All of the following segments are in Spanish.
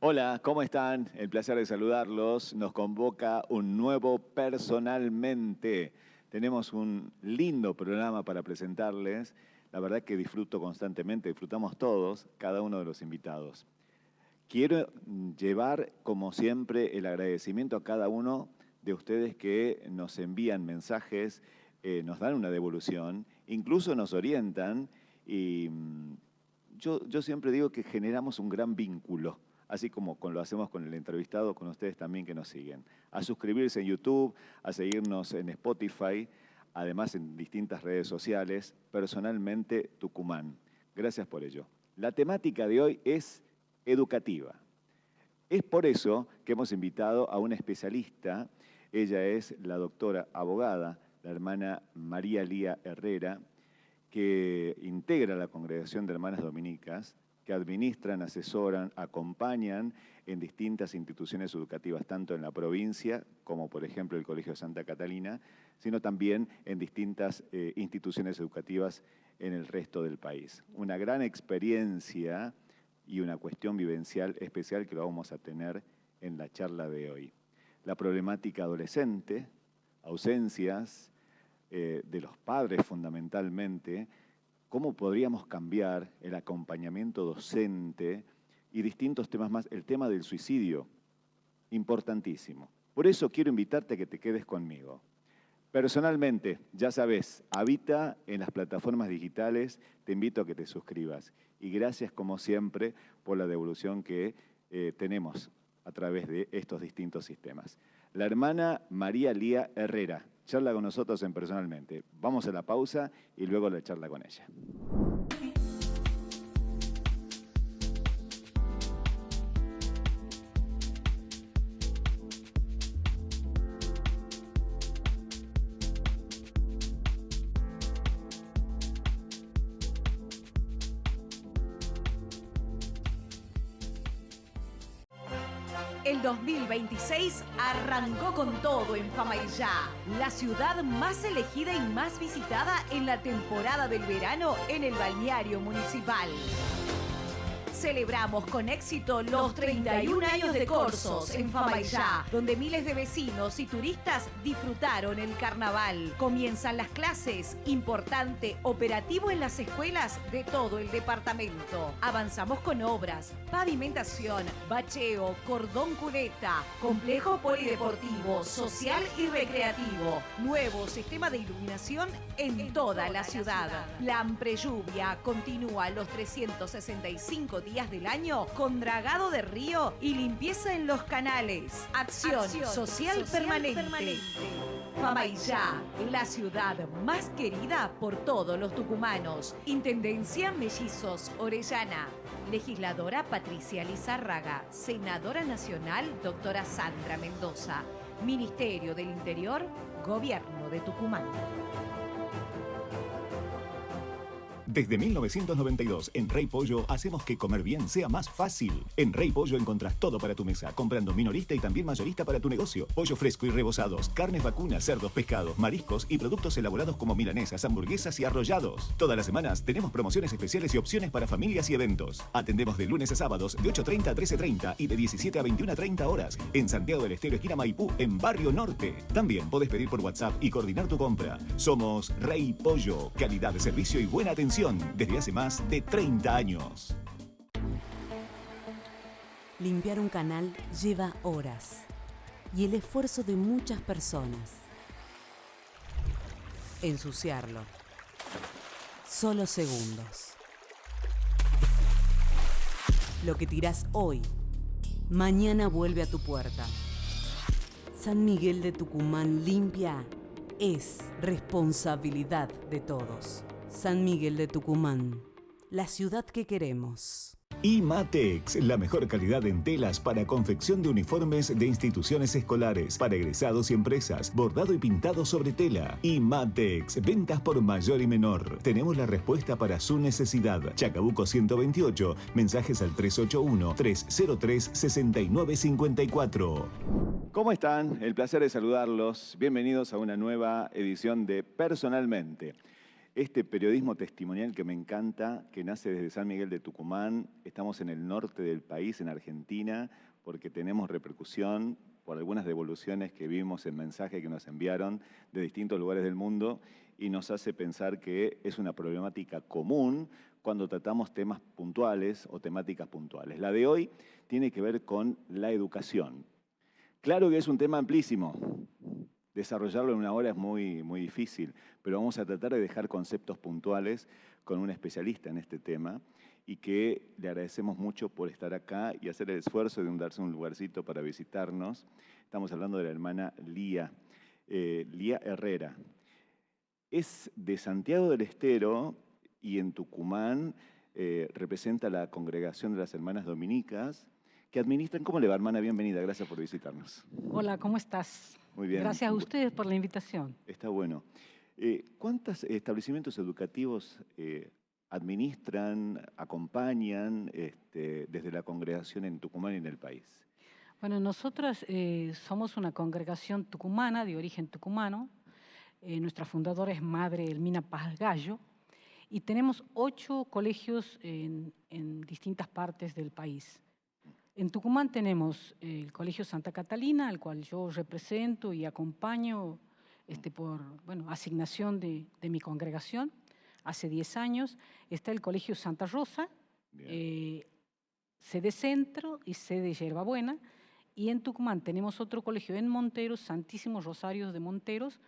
Hola, ¿cómo están? El placer de saludarlos. Nos convoca un nuevo Personalmente. Tenemos un lindo programa para presentarles. La verdad que disfruto constantemente, disfrutamos todos, cada uno de los invitados. Quiero llevar, como siempre, el agradecimiento a cada uno de ustedes que nos envían mensajes, nos dan una devolución, incluso nos orientan y yo siempre digo que generamos un gran vínculo, así como lo hacemos con el entrevistado, con ustedes también que nos siguen. A suscribirse en YouTube, a seguirnos en Spotify, además en distintas redes sociales, Personalmente Tucumán. Gracias por ello. La temática de hoy es educativa. Es por eso que hemos invitado a una especialista. Ella es la doctora abogada, la hermana María Lía Herrera, que integra la Congregación de Hermanas Dominicas, que administran, asesoran, acompañan en distintas instituciones educativas, tanto en la provincia, como por ejemplo el Colegio Santa Catalina, sino también en distintas instituciones educativas en el resto del país. Una gran experiencia y una cuestión vivencial especial que lo vamos a tener en la charla de hoy. La problemática adolescente, ausencias de los padres fundamentalmente, cómo podríamos cambiar el acompañamiento docente y distintos temas más. El tema del suicidio, importantísimo. Por eso quiero invitarte a que te quedes conmigo. Personalmente, ya sabes, habita en las plataformas digitales, te invito a que te suscribas. Y gracias, como siempre, por la devolución que tenemos a través de estos distintos sistemas. La hermana María Lía Herrera charla con nosotros en Personalmente. Vamos a la pausa y luego la charla con ella. El 2026 arrancó con todo en Famaillá, la ciudad más elegida y más visitada en la temporada del verano en el balneario municipal. Celebramos con éxito los 31 años de Corsos en Famaillá, donde miles de vecinos y turistas disfrutaron el carnaval. Comienzan las clases, importante operativo en las escuelas de todo el departamento. Avanzamos con obras, pavimentación, bacheo, cordón cuneta, complejo polideportivo, social y recreativo, nuevo sistema de iluminación en toda la ciudad. Plan Prelluvia continúa los 365 días del año con dragado de río y limpieza en los canales. Acción social permanente. Famaillá, la ciudad más querida por todos los tucumanos. Intendencia Mellizos Orellana. Legisladora Patricia Lizárraga. Senadora Nacional doctora Sandra Mendoza. Ministerio del Interior, Gobierno de Tucumán. Desde 1992, en Rey Pollo hacemos que comer bien sea más fácil. En Rey Pollo encontrás todo para tu mesa, comprando minorista y también mayorista para tu negocio. Pollo fresco y rebozados, carnes vacunas, cerdos, pescados, mariscos y productos elaborados como milanesas, hamburguesas y arrollados. Todas las semanas tenemos promociones especiales y opciones para familias y eventos. Atendemos de lunes a sábados de 8:30 a 13:30 y de 17 a 21:30 horas. En Santiago del Estero, esquina Maipú, en Barrio Norte. También podés pedir por WhatsApp y coordinar tu compra. Somos Rey Pollo, calidad de servicio y buena atención desde hace más de 30 años. Limpiar un canal lleva horas y el esfuerzo de muchas personas. Ensuciarlo, solo segundos. Lo que tirás hoy, mañana vuelve a tu puerta. San Miguel de Tucumán limpia es responsabilidad de todos. San Miguel de Tucumán, la ciudad que queremos. IMATEX, la mejor calidad en telas para confección de uniformes de instituciones escolares, para egresados y empresas, bordado y pintado sobre tela. IMATEX, ventas por mayor y menor. Tenemos la respuesta para su necesidad. Chacabuco 128, mensajes al 381-303-6954. ¿Cómo están? El placer de saludarlos. Bienvenidos a una nueva edición de Personalmente. este periodismo testimonial que me encanta, que nace desde San Miguel de Tucumán. Estamos en el norte del país, en Argentina, porque tenemos repercusión por algunas devoluciones que vimos en mensajes que nos enviaron de distintos lugares del mundo y nos hace pensar que es una problemática común cuando tratamos temas puntuales o temáticas puntuales. La de hoy tiene que ver con la educación. Claro que es un tema amplísimo. Desarrollarlo en una hora es muy difícil, pero vamos a tratar de dejar conceptos puntuales con un especialista en este tema y que le agradecemos mucho por estar acá y hacer el esfuerzo de darse un lugarcito para visitarnos. Estamos hablando de la hermana Lía Herrera. Es de Santiago del Estero y en Tucumán representa la Congregación de las Hermanas Dominicas que administran. ¿Cómo le va, hermana? Bienvenida, gracias por visitarnos. Hola, ¿cómo estás? Muy bien. Gracias a ustedes por la invitación. Está bueno. ¿Cuántos establecimientos educativos administran, acompañan desde la congregación en Tucumán y en el país? Bueno, nosotras somos una congregación tucumana, de origen tucumano. Nuestra fundadora es Madre Elmina Paz Gallo. Y tenemos 8 colegios en distintas partes del país. En Tucumán tenemos el Colegio Santa Catalina, al cual yo represento y acompaño por asignación de mi congregación. Hace 10 años está el Colegio Santa Rosa, sede Centro y sede Yerbabuena. Y en Tucumán tenemos otro colegio en Monteros, Santísimo Rosario de Monteros,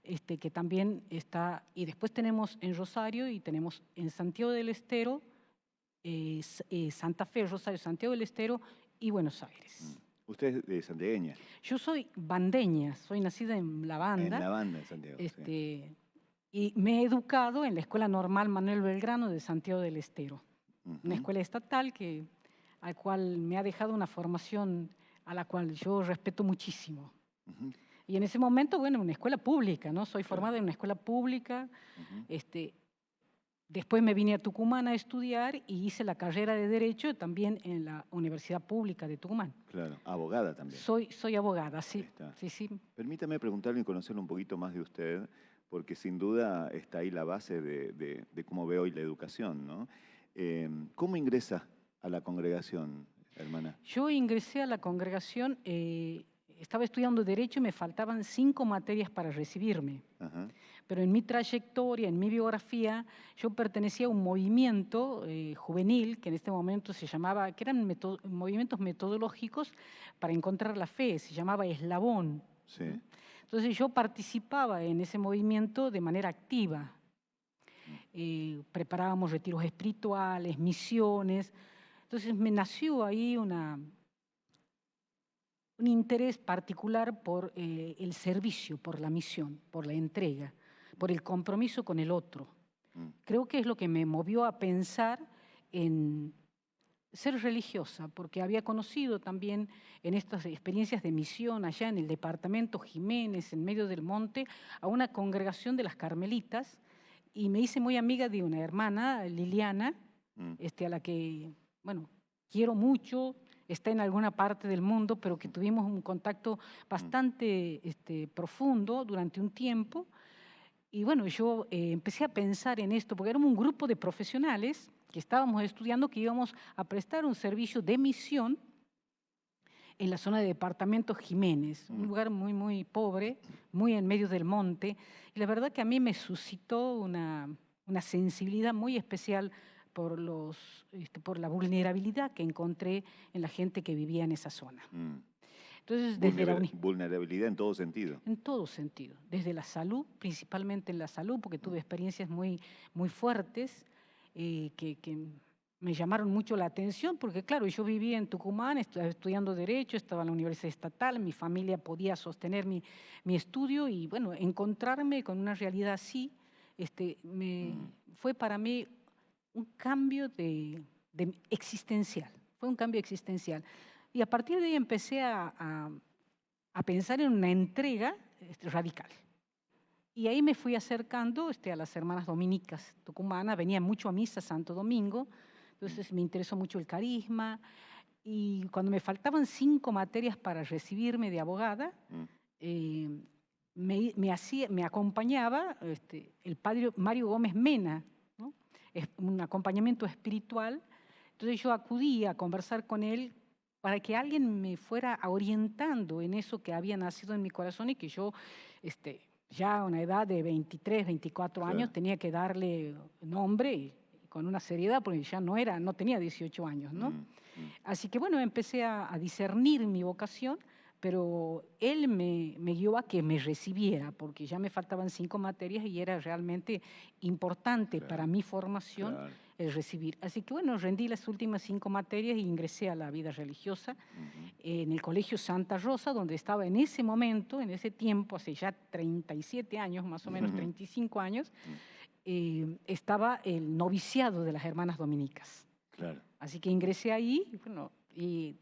que también está. Y después tenemos en Rosario y tenemos en Santiago del Estero, Santa Fe, Rosario, Santiago del Estero y Buenos Aires. ¿Usted es de santiagueña? Yo soy bandeña, soy nacida en La Banda. En La Banda, en Santiago. Sí. Y me he educado en la Escuela Normal Manuel Belgrano de Santiago del Estero, una escuela estatal al cual me ha dejado una formación a la cual yo respeto muchísimo. Y en ese momento, una escuela pública, ¿no? Soy formada en una escuela pública. Después me vine a Tucumán a estudiar y hice la carrera de Derecho también en la Universidad Pública de Tucumán. Claro, abogada también. Soy abogada, sí. Sí. Permítame preguntarle y conocer un poquito más de usted, porque sin duda está ahí la base de cómo ve hoy la educación, ¿no? ¿Cómo ingresa a la congregación, hermana? Yo ingresé a la congregación, estaba estudiando Derecho y me faltaban 5 materias para recibirme. Pero en mi trayectoria, en mi biografía, yo pertenecía a un movimiento juvenil que en este momento se llamaba, que eran movimientos metodológicos para encontrar la fe, se llamaba Eslabón. Sí. Entonces yo participaba en ese movimiento de manera activa. Preparábamos retiros espirituales, misiones. Entonces me nació ahí un interés particular por el servicio, por la misión, por la entrega, por el compromiso con el otro. Creo que es lo que me movió a pensar en ser religiosa, porque había conocido también en estas experiencias de misión allá en el departamento Jiménez, en medio del monte, a una congregación de las Carmelitas, y me hice muy amiga de una hermana, Liliana, a la que, quiero mucho, está en alguna parte del mundo, pero que tuvimos un contacto bastante profundo durante un tiempo. Y yo empecé a pensar en esto, porque éramos un grupo de profesionales que estábamos estudiando, que íbamos a prestar un servicio de misión en la zona de departamento Jiménez, un lugar muy pobre, muy en medio del monte. Y la verdad que a mí me suscitó una sensibilidad muy especial por la vulnerabilidad que encontré en la gente que vivía en esa zona. Entonces, vulnerabilidad en todo sentido. En todo sentido. Desde la salud, principalmente en la salud, porque tuve experiencias muy fuertes que me llamaron mucho la atención, porque claro, yo vivía en Tucumán, estaba estudiando Derecho, estaba en la Universidad Estatal, mi familia podía sostener mi estudio y encontrarme con una realidad así fue para mí un cambio existencial, fue un cambio existencial. Y a partir de ahí empecé a pensar en una entrega radical. Y ahí me fui acercando a las hermanas dominicas tucumanas, venía mucho a misa Santo Domingo, entonces me interesó mucho el carisma. Y cuando me faltaban 5 materias para recibirme de abogada, me acompañaba el padre Mario Gómez Mena, ¿no? Es un acompañamiento espiritual. Entonces yo acudía a conversar con él para que alguien me fuera orientando en eso que había nacido en mi corazón y que yo, ya a una edad de 23, 24 años, tenía que darle nombre y con una seriedad, porque ya no tenía 18 años, ¿no? Así que bueno, empecé a discernir mi vocación, pero él me guió a que me recibiera, porque ya me faltaban 5 materias y era realmente importante para mi formación el recibir. Así que bueno, rendí las últimas 5 materias e ingresé a la vida religiosa en el Colegio Santa Rosa, donde estaba en ese momento, en ese tiempo, hace ya 37 años, más o menos 35 años, estaba el noviciado de las hermanas dominicas. Claro. Así que ingresé ahí, bueno, y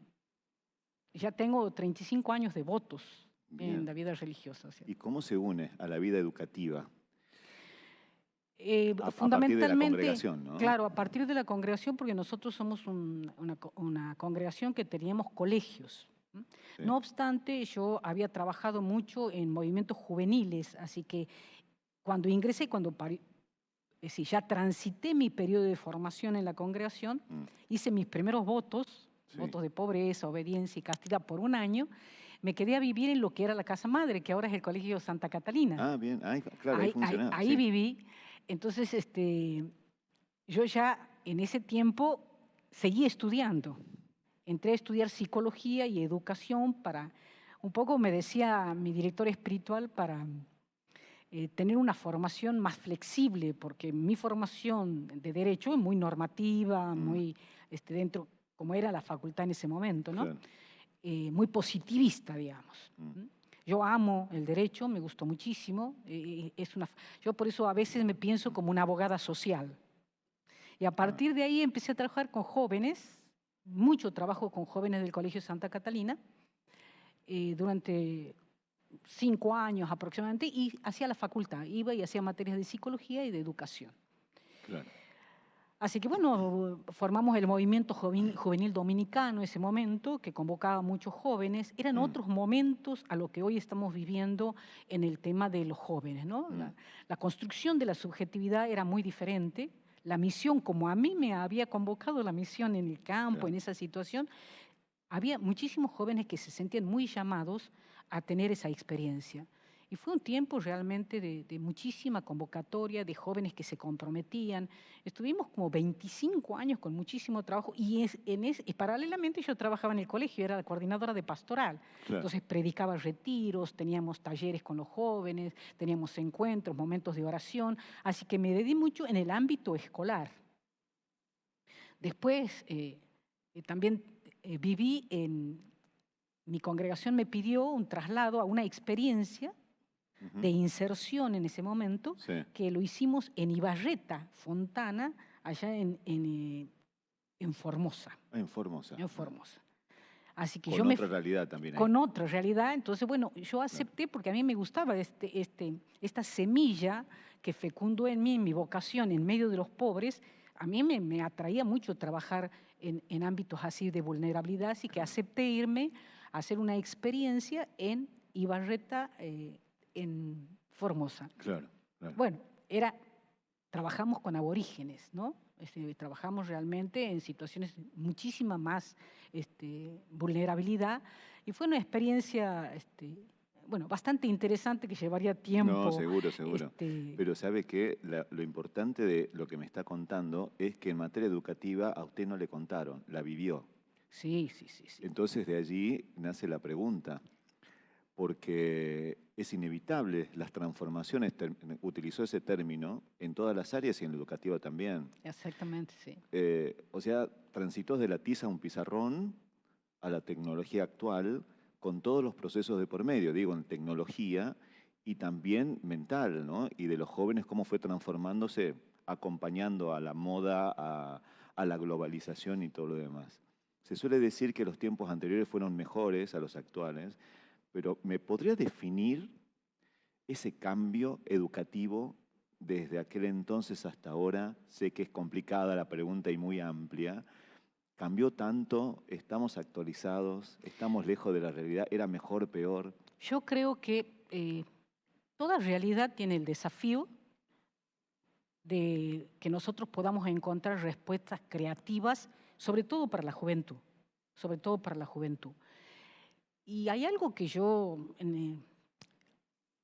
ya tengo 35 años de votos en la vida religiosa. ¿Sí? ¿Y cómo se une a la vida educativa? Fundamentalmente, a partir de la congregación, ¿no? Claro, a partir de la congregación, porque nosotros somos una congregación que teníamos colegios. Sí. No obstante, yo había trabajado mucho en movimientos juveniles, así que cuando ingresé, ya transité mi periodo de formación en la congregación, hice mis primeros votos, votos de pobreza, obediencia y castidad por un año. Me quedé a vivir en lo que era la casa madre, que ahora es el Colegio Santa Catalina. Ah, bien, claro, ahí funcionaba. Ahí viví. Entonces, yo ya en ese tiempo seguí estudiando. Entré a estudiar psicología y educación un poco me decía mi director espiritual, para tener una formación más flexible, porque mi formación de Derecho es muy normativa, muy dentro, como era la facultad en ese momento, ¿no? Claro. Muy positivista, digamos. Yo amo el derecho, me gustó muchísimo. Yo por eso a veces me pienso como una abogada social. Y a partir de ahí empecé a trabajar con jóvenes, mucho trabajo con jóvenes del Colegio Santa Catalina, durante 5 años aproximadamente, y hacía la facultad, iba y hacía materias de psicología y de educación. Claro. Así que bueno, formamos el movimiento juvenil dominicano en ese momento, que convocaba a muchos jóvenes. Eran otros momentos a lo que hoy estamos viviendo en el tema de los jóvenes, ¿no? La construcción de la subjetividad era muy diferente. La misión, como a mí me había convocado la misión en el campo, en esa situación, había muchísimos jóvenes que se sentían muy llamados a tener esa experiencia. Y fue un tiempo realmente de muchísima convocatoria, de jóvenes que se comprometían. Estuvimos como 25 años con muchísimo trabajo y paralelamente yo trabajaba en el colegio, era la coordinadora de pastoral. Claro. Entonces predicaba retiros, teníamos talleres con los jóvenes, teníamos encuentros, momentos de oración. Así que me dediqué mucho en el ámbito escolar. Después también viví mi congregación me pidió un traslado a una experiencia de inserción en ese momento, que lo hicimos en Ibarreta, Fontana, allá en Formosa. En Formosa. En Formosa. Así que con otra realidad también. Con otra realidad. Entonces, bueno, yo acepté porque a mí me gustaba esta semilla que fecundó en mí, en mi vocación, en medio de los pobres. A mí me atraía mucho trabajar en ámbitos así de vulnerabilidad, así que acepté irme a hacer una experiencia en Ibarreta, en Formosa. Claro, claro. Bueno, trabajamos con aborígenes, ¿no? Trabajamos realmente en situaciones de muchísima más vulnerabilidad, y fue una experiencia bastante interesante que llevaría tiempo. No, seguro. Pero ¿sabe qué? Lo importante de lo que me está contando es que en materia educativa a usted no le contaron, la vivió. Sí. Entonces de allí nace la pregunta, porque es inevitable las transformaciones, utilizó ese término, en todas las áreas y en la educativa también. Exactamente, sí. O sea, transitó de la tiza a un pizarrón a la tecnología actual, con todos los procesos de por medio, digo, en tecnología y también mental, ¿no? Y de los jóvenes, cómo fue transformándose, acompañando a la moda, a la globalización y todo lo demás. Se suele decir que los tiempos anteriores fueron mejores a los actuales, pero ¿me podría definir ese cambio educativo desde aquel entonces hasta ahora? Sé que es complicada la pregunta y muy amplia. ¿Cambió tanto? ¿Estamos actualizados? ¿Estamos lejos de la realidad? ¿Era mejor, peor? Yo creo que toda realidad tiene el desafío de que nosotros podamos encontrar respuestas creativas, sobre todo para la juventud, sobre todo para la juventud. Y hay algo que yo,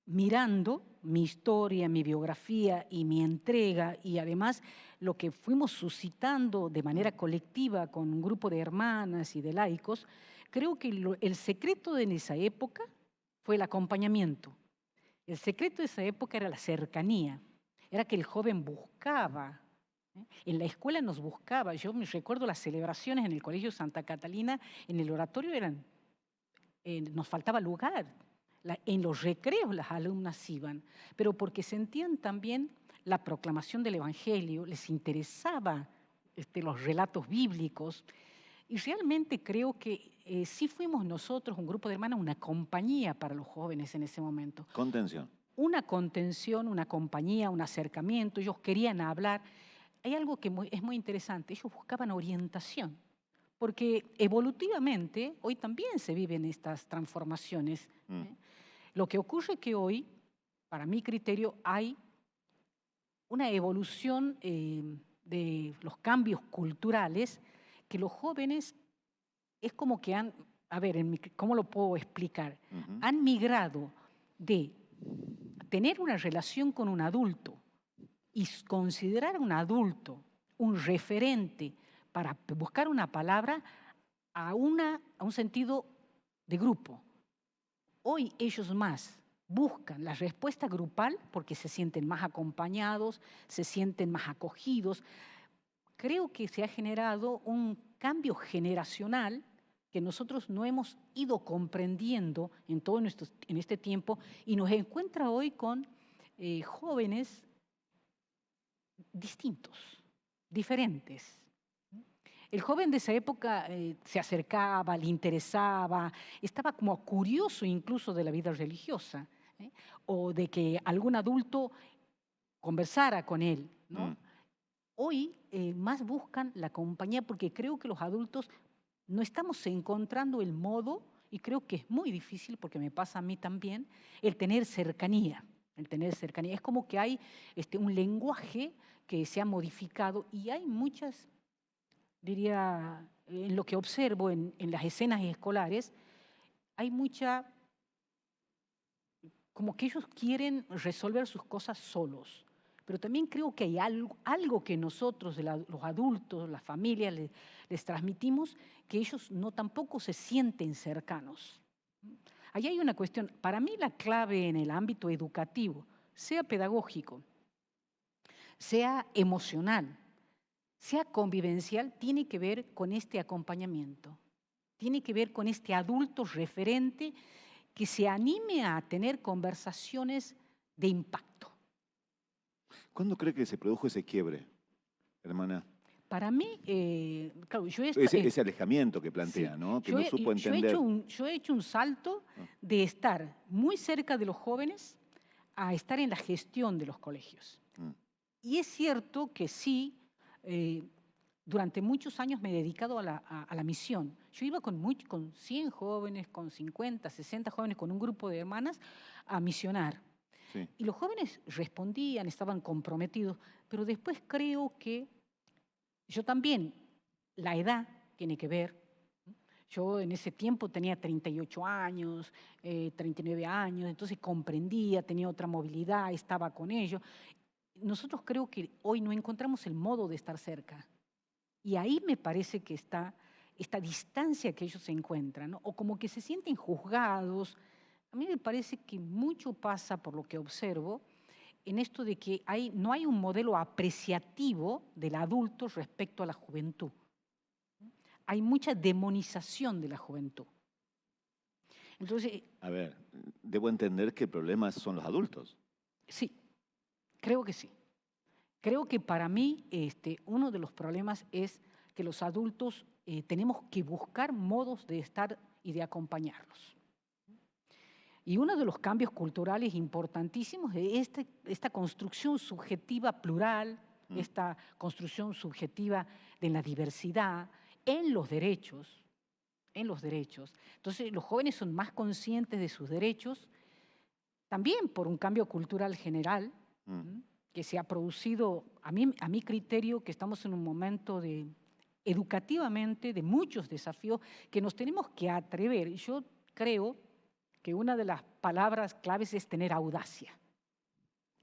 mirando mi historia, mi biografía y mi entrega, y además lo que fuimos suscitando de manera colectiva con un grupo de hermanas y de laicos, creo que el secreto de esa época fue el acompañamiento. El secreto de esa época era la cercanía, era que el joven buscaba. En la escuela nos buscaba. Yo me recuerdo las celebraciones en el Colegio Santa Catalina, en el oratorio nos faltaba lugar. En los recreos las alumnas iban, pero porque sentían también la proclamación del Evangelio, les interesaba los relatos bíblicos. Y realmente creo que sí fuimos nosotros, un grupo de hermanas, una compañía para los jóvenes en ese momento. Contención. Una contención, una compañía, un acercamiento. Ellos querían hablar. Hay algo que es muy interesante. Ellos buscaban orientación, porque evolutivamente hoy también se viven estas transformaciones. Lo que ocurre es que hoy, para mi criterio, hay una evolución de los cambios culturales que los jóvenes es como que han, a ver, ¿cómo lo puedo explicar? Han migrado de tener una relación con un adulto y considerar a un adulto un referente para buscar una palabra a un sentido de grupo. Hoy ellos más buscan la respuesta grupal porque se sienten más acompañados, se sienten más acogidos. Creo que se ha generado un cambio generacional que nosotros no hemos ido comprendiendo en este tiempo y nos encuentra hoy con jóvenes distintos, diferentes. El joven de esa época se acercaba, le interesaba, estaba como curioso incluso de la vida religiosa, o de que algún adulto conversara con él, ¿no? Hoy más buscan la compañía porque creo que los adultos no estamos encontrando el modo, y creo que es muy difícil, porque me pasa a mí también, el tener cercanía. Es como que hay un lenguaje que se ha modificado y hay muchas, diría, en lo que observo en las escenas escolares, hay mucha, como que ellos quieren resolver sus cosas solos. Pero también creo que hay algo que nosotros, los adultos, las familias, les transmitimos, que ellos tampoco se sienten cercanos. Ahí hay una cuestión, para mí la clave en el ámbito educativo, sea pedagógico, sea emocional, sea convivencial, tiene que ver con este acompañamiento, tiene que ver con este adulto referente que se anime a tener conversaciones de impacto. ¿Cuándo cree que se produjo ese quiebre, hermana? Para mí, claro, ese alejamiento que plantea, sí, ¿no? Que no supo entender. Yo he hecho un salto de estar muy cerca de los jóvenes a estar en la gestión de los colegios. Y es cierto que sí, durante muchos años me he dedicado a la misión. Yo iba con 100 jóvenes, con 50, 60 jóvenes, con un grupo de hermanas a misionar. Sí. Y los jóvenes respondían, estaban comprometidos, pero después creo que yo también, la edad tiene que ver. Yo en ese tiempo tenía 38 años, 39 años, entonces comprendía, tenía otra movilidad, estaba con ellos. Nosotros creo que hoy no encontramos el modo de estar cerca. Y ahí me parece que está esta distancia que ellos se encuentran, ¿no? O como que se sienten juzgados. A mí me parece que mucho pasa, por lo que observo, en esto de que no hay un modelo apreciativo del adulto respecto a la juventud. Hay mucha demonización de la juventud. Entonces, a ver, debo entender que el problema son los adultos. Sí, creo que sí. Creo que para mí uno de los problemas es que los adultos tenemos que buscar modos de estar y de acompañarlos. Y uno de los cambios culturales importantísimos es esta construcción subjetiva plural, esta construcción subjetiva de la diversidad en los derechos. Entonces los jóvenes son más conscientes de sus derechos también por un cambio cultural general que se ha producido, a mi criterio, que estamos en un momento educativamente de muchos desafíos que nos tenemos que atrever. Yo creo que una de las palabras claves es tener audacia.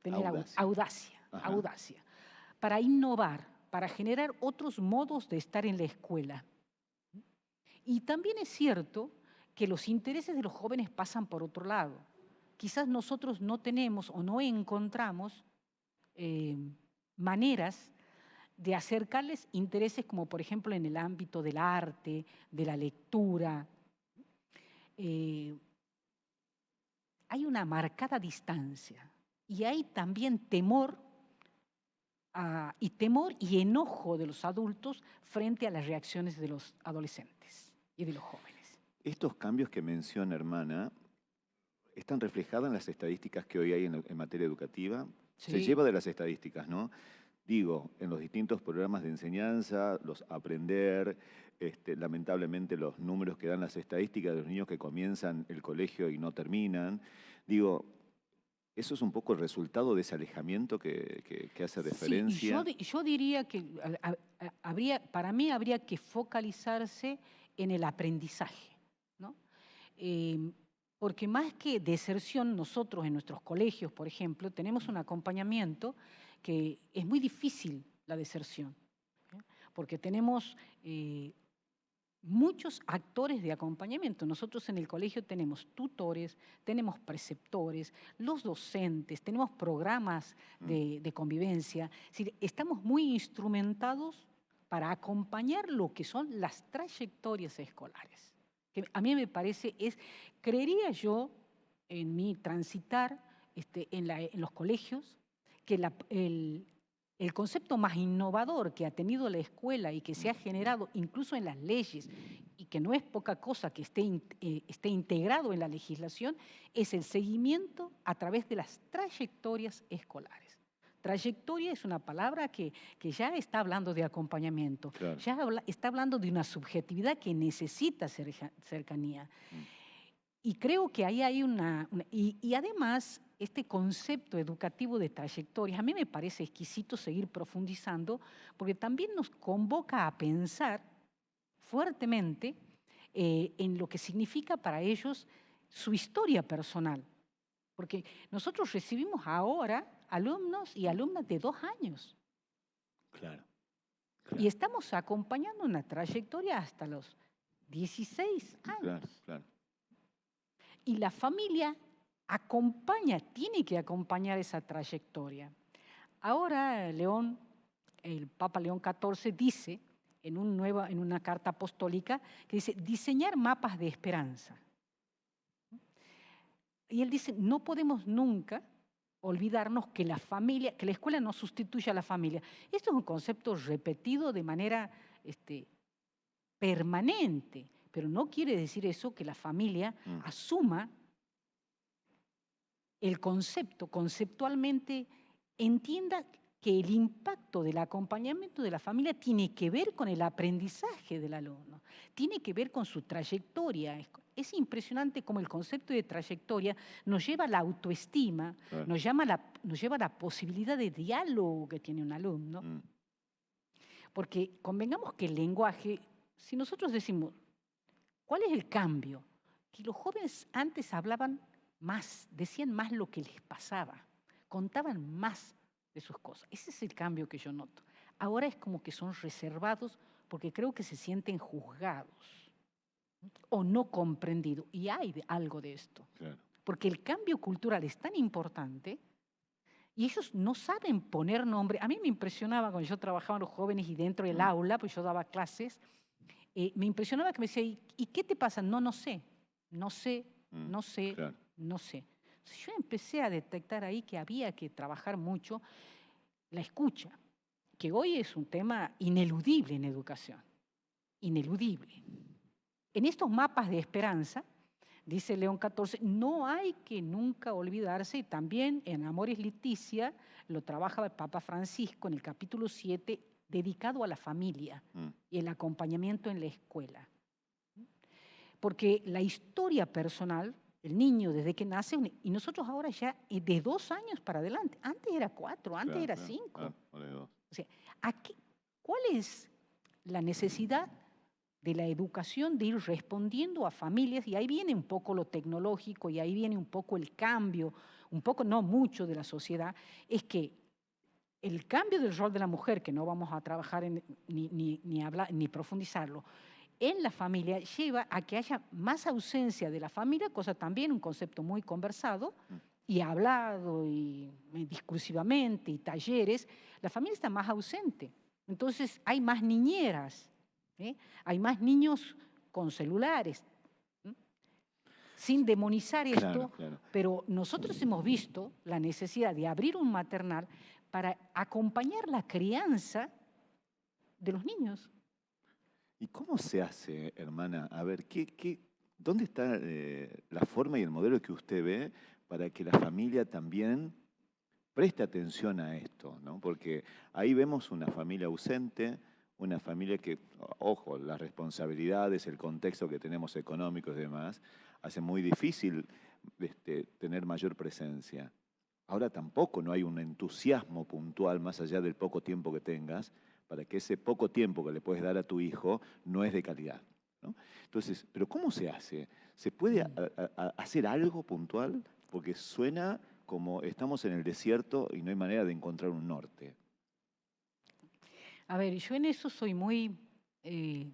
Tener audacia. Para innovar, para generar otros modos de estar en la escuela. Y también es cierto que los intereses de los jóvenes pasan por otro lado. Quizás nosotros no tenemos o no encontramos maneras de acercarles intereses como, por ejemplo, en el ámbito del arte, de la lectura. Hay una marcada distancia y hay también temor y enojo de los adultos frente a las reacciones de los adolescentes y de los jóvenes. Estos cambios que menciona, hermana, ¿están reflejados en las estadísticas que hoy hay en materia educativa? Sí. Se lleva de las estadísticas, ¿no? Digo, en los distintos programas de enseñanza, los aprender, lamentablemente los números que dan las estadísticas de los niños que comienzan el colegio y no terminan. Digo, ¿eso es un poco el resultado de ese alejamiento que hace referencia? Sí, yo diría que para mí habría que focalizarse en el aprendizaje, ¿no? Porque más que deserción, nosotros en nuestros colegios, por ejemplo, tenemos un acompañamiento que es muy difícil la deserción, ¿eh? Porque tenemos muchos actores de acompañamiento. Nosotros en el colegio tenemos tutores, tenemos preceptores, los docentes, tenemos programas de convivencia. Es decir, estamos muy instrumentados para acompañar lo que son las trayectorias escolares. Que a mí me parece, creería yo, en mi transitar en los colegios, que el concepto más innovador que ha tenido la escuela y que se ha generado incluso en las leyes, y que no es poca cosa que esté integrado en la legislación, es el seguimiento a través de las trayectorias escolares. Trayectoria es una palabra que ya está hablando de acompañamiento, claro. Ya está hablando de una subjetividad que necesita cercanía. Y creo que ahí hay y además este concepto educativo de trayectorias, a mí me parece exquisito seguir profundizando, porque también nos convoca a pensar fuertemente en lo que significa para ellos su historia personal. Porque nosotros recibimos ahora alumnos y alumnas de 2 años. Claro. Y estamos acompañando una trayectoria hasta los 16 años. Claro. Y la familia tiene que acompañar esa trayectoria. Ahora el Papa León XIV dice en una carta apostólica que dice diseñar mapas de esperanza. Y él dice, no podemos nunca olvidarnos que la escuela no sustituye a la familia. Esto es un concepto repetido de manera permanente, pero no quiere decir eso que la familia asuma el concepto, conceptualmente entienda que el impacto del acompañamiento de la familia tiene que ver con el aprendizaje del alumno, tiene que ver con su trayectoria. Es impresionante cómo el concepto de trayectoria nos lleva a la autoestima, claro. nos lleva a la posibilidad de diálogo que tiene un alumno. Porque convengamos que el lenguaje, si nosotros decimos, ¿cuál es el cambio? Que los jóvenes antes hablaban más, decían más lo que les pasaba, contaban más de sus cosas. Ese es el cambio que yo noto. Ahora es como que son reservados porque creo que se sienten juzgados o no comprendidos. Y hay algo de esto. Claro. Porque el cambio cultural es tan importante y ellos no saben poner nombre. A mí me impresionaba cuando yo trabajaba en los jóvenes y dentro del aula, pues yo daba clases, me impresionaba que me decía, ¿y qué te pasa? No sé. Claro. No sé. Yo empecé a detectar ahí que había que trabajar mucho la escucha, que hoy es un tema ineludible en educación, ineludible. En estos mapas de esperanza, dice León XIV, no hay que nunca olvidarse, y también en Amoris Laetitia lo trabaja el Papa Francisco en el capítulo 7, dedicado a la familia y el acompañamiento en la escuela. Porque la historia personal El niño desde que nace, y nosotros ahora ya de 2 años para adelante. Antes era 4, antes era 5. O sea, ¿cuál es la necesidad de la educación de ir respondiendo a familias? Y ahí viene un poco lo tecnológico y ahí viene un poco el cambio, un poco, no mucho, de la sociedad, es que el cambio del rol de la mujer, que no vamos a trabajar ni hablar, ni profundizarlo, en la familia lleva a que haya más ausencia de la familia, cosa también un concepto muy conversado y hablado y discursivamente y talleres. La familia está más ausente. Entonces hay más niñeras, hay más niños con celulares. Sin demonizar esto, claro. Pero nosotros hemos visto la necesidad de abrir un maternal para acompañar la crianza de los niños. ¿Y cómo se hace, hermana? A ver, ¿dónde está la forma y el modelo que usted ve para que la familia también preste atención a esto, ¿no? Porque ahí vemos una familia ausente, una familia que, ojo, las responsabilidades, el contexto que tenemos económico y demás, hace muy difícil tener mayor presencia. Ahora tampoco no hay un entusiasmo puntual, más allá del poco tiempo que tengas, para que ese poco tiempo que le puedes dar a tu hijo no es de calidad, ¿no? Entonces, ¿pero cómo se hace? ¿Se puede hacer algo puntual? Porque suena como estamos en el desierto y no hay manera de encontrar un norte. A ver, yo en eso soy muy... he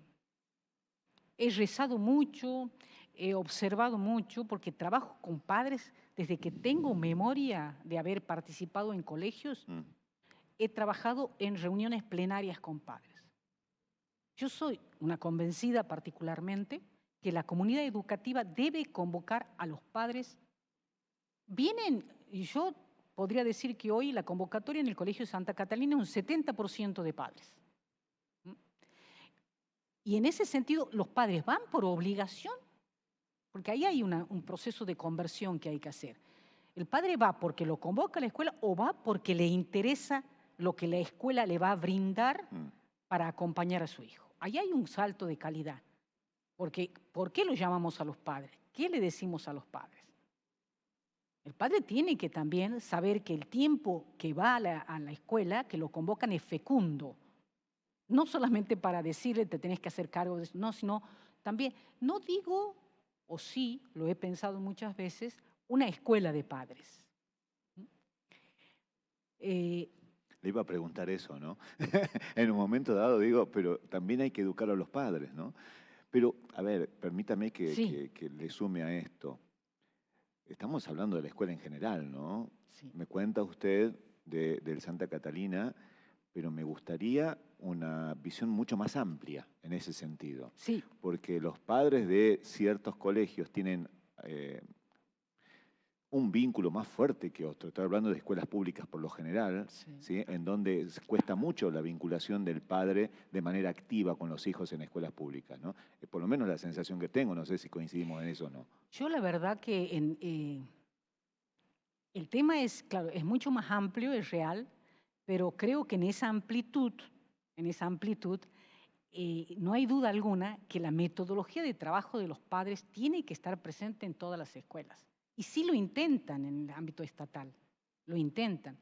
rezado mucho, he observado mucho, porque trabajo con padres desde que tengo memoria de haber participado en colegios. He trabajado en reuniones plenarias con padres. Yo soy una convencida particularmente que la comunidad educativa debe convocar a los padres. Vienen, y yo podría decir que hoy la convocatoria en el Colegio Santa Catalina es un 70% de padres. Y en ese sentido, los padres van por obligación, porque ahí hay un proceso de conversión que hay que hacer. El padre va porque lo convoca a la escuela o va porque le interesa lo que la escuela le va a brindar para acompañar a su hijo. Ahí hay un salto de calidad. Porque, ¿por qué lo llamamos a los padres? ¿Qué le decimos a los padres? El padre tiene que también saber que el tiempo que va a la escuela, que lo convocan, es fecundo. No solamente para decirle te tenés que hacer cargo de eso, no, sino también, no digo, o sí, lo he pensado muchas veces, una escuela de padres. Le iba a preguntar eso, ¿no? En un momento dado digo, pero también hay que educar a los padres, ¿no? Pero, a ver, permítame que le sume a esto. Estamos hablando de la escuela en general, ¿no? Sí. Me cuenta usted del Santa Catalina, pero me gustaría una visión mucho más amplia en ese sentido. Sí. Porque los padres de ciertos colegios tienen un vínculo más fuerte que otro. Estoy hablando de escuelas públicas por lo general, ¿sí? En donde cuesta mucho la vinculación del padre de manera activa con los hijos en escuelas públicas, ¿no? Por lo menos la sensación que tengo, no sé si coincidimos en eso o no. Yo la verdad que el tema es, claro, es mucho más amplio, es real, pero creo que en esa amplitud, no hay duda alguna que la metodología de trabajo de los padres tiene que estar presente en todas las escuelas. Y sí lo intentan en el ámbito estatal, lo intentan.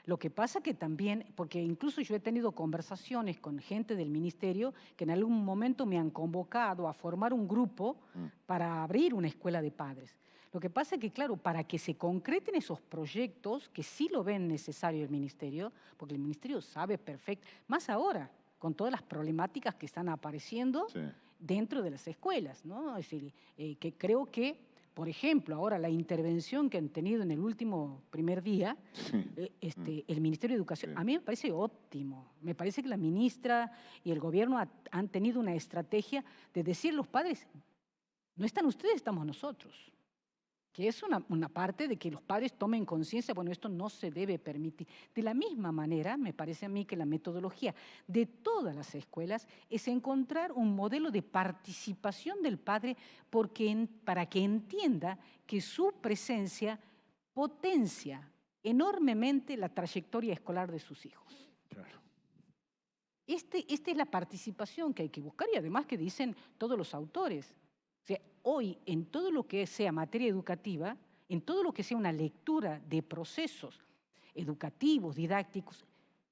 Lo que pasa que también, porque incluso yo he tenido conversaciones con gente del ministerio que en algún momento me han convocado a formar un grupo para abrir una escuela de padres. Lo que pasa es que, claro, para que se concreten esos proyectos, que sí lo ven necesario el ministerio, porque el ministerio sabe perfecto, más ahora, con todas las problemáticas que están apareciendo dentro de las escuelas, ¿no? Es decir, que creo que, por ejemplo, ahora la intervención que han tenido en el último primer día, el Ministerio de Educación, a mí me parece óptimo. Me parece que la ministra y el gobierno han tenido una estrategia de decir a los padres, no están ustedes, estamos nosotros. Que es una parte de que los padres tomen conciencia, bueno, esto no se debe permitir. De la misma manera, me parece a mí que la metodología de todas las escuelas es encontrar un modelo de participación del padre para que entienda que su presencia potencia enormemente la trayectoria escolar de sus hijos. Claro. Esta es la participación que hay que buscar y además que dicen todos los autores. O sea, hoy en todo lo que sea materia educativa, en todo lo que sea una lectura de procesos educativos, didácticos,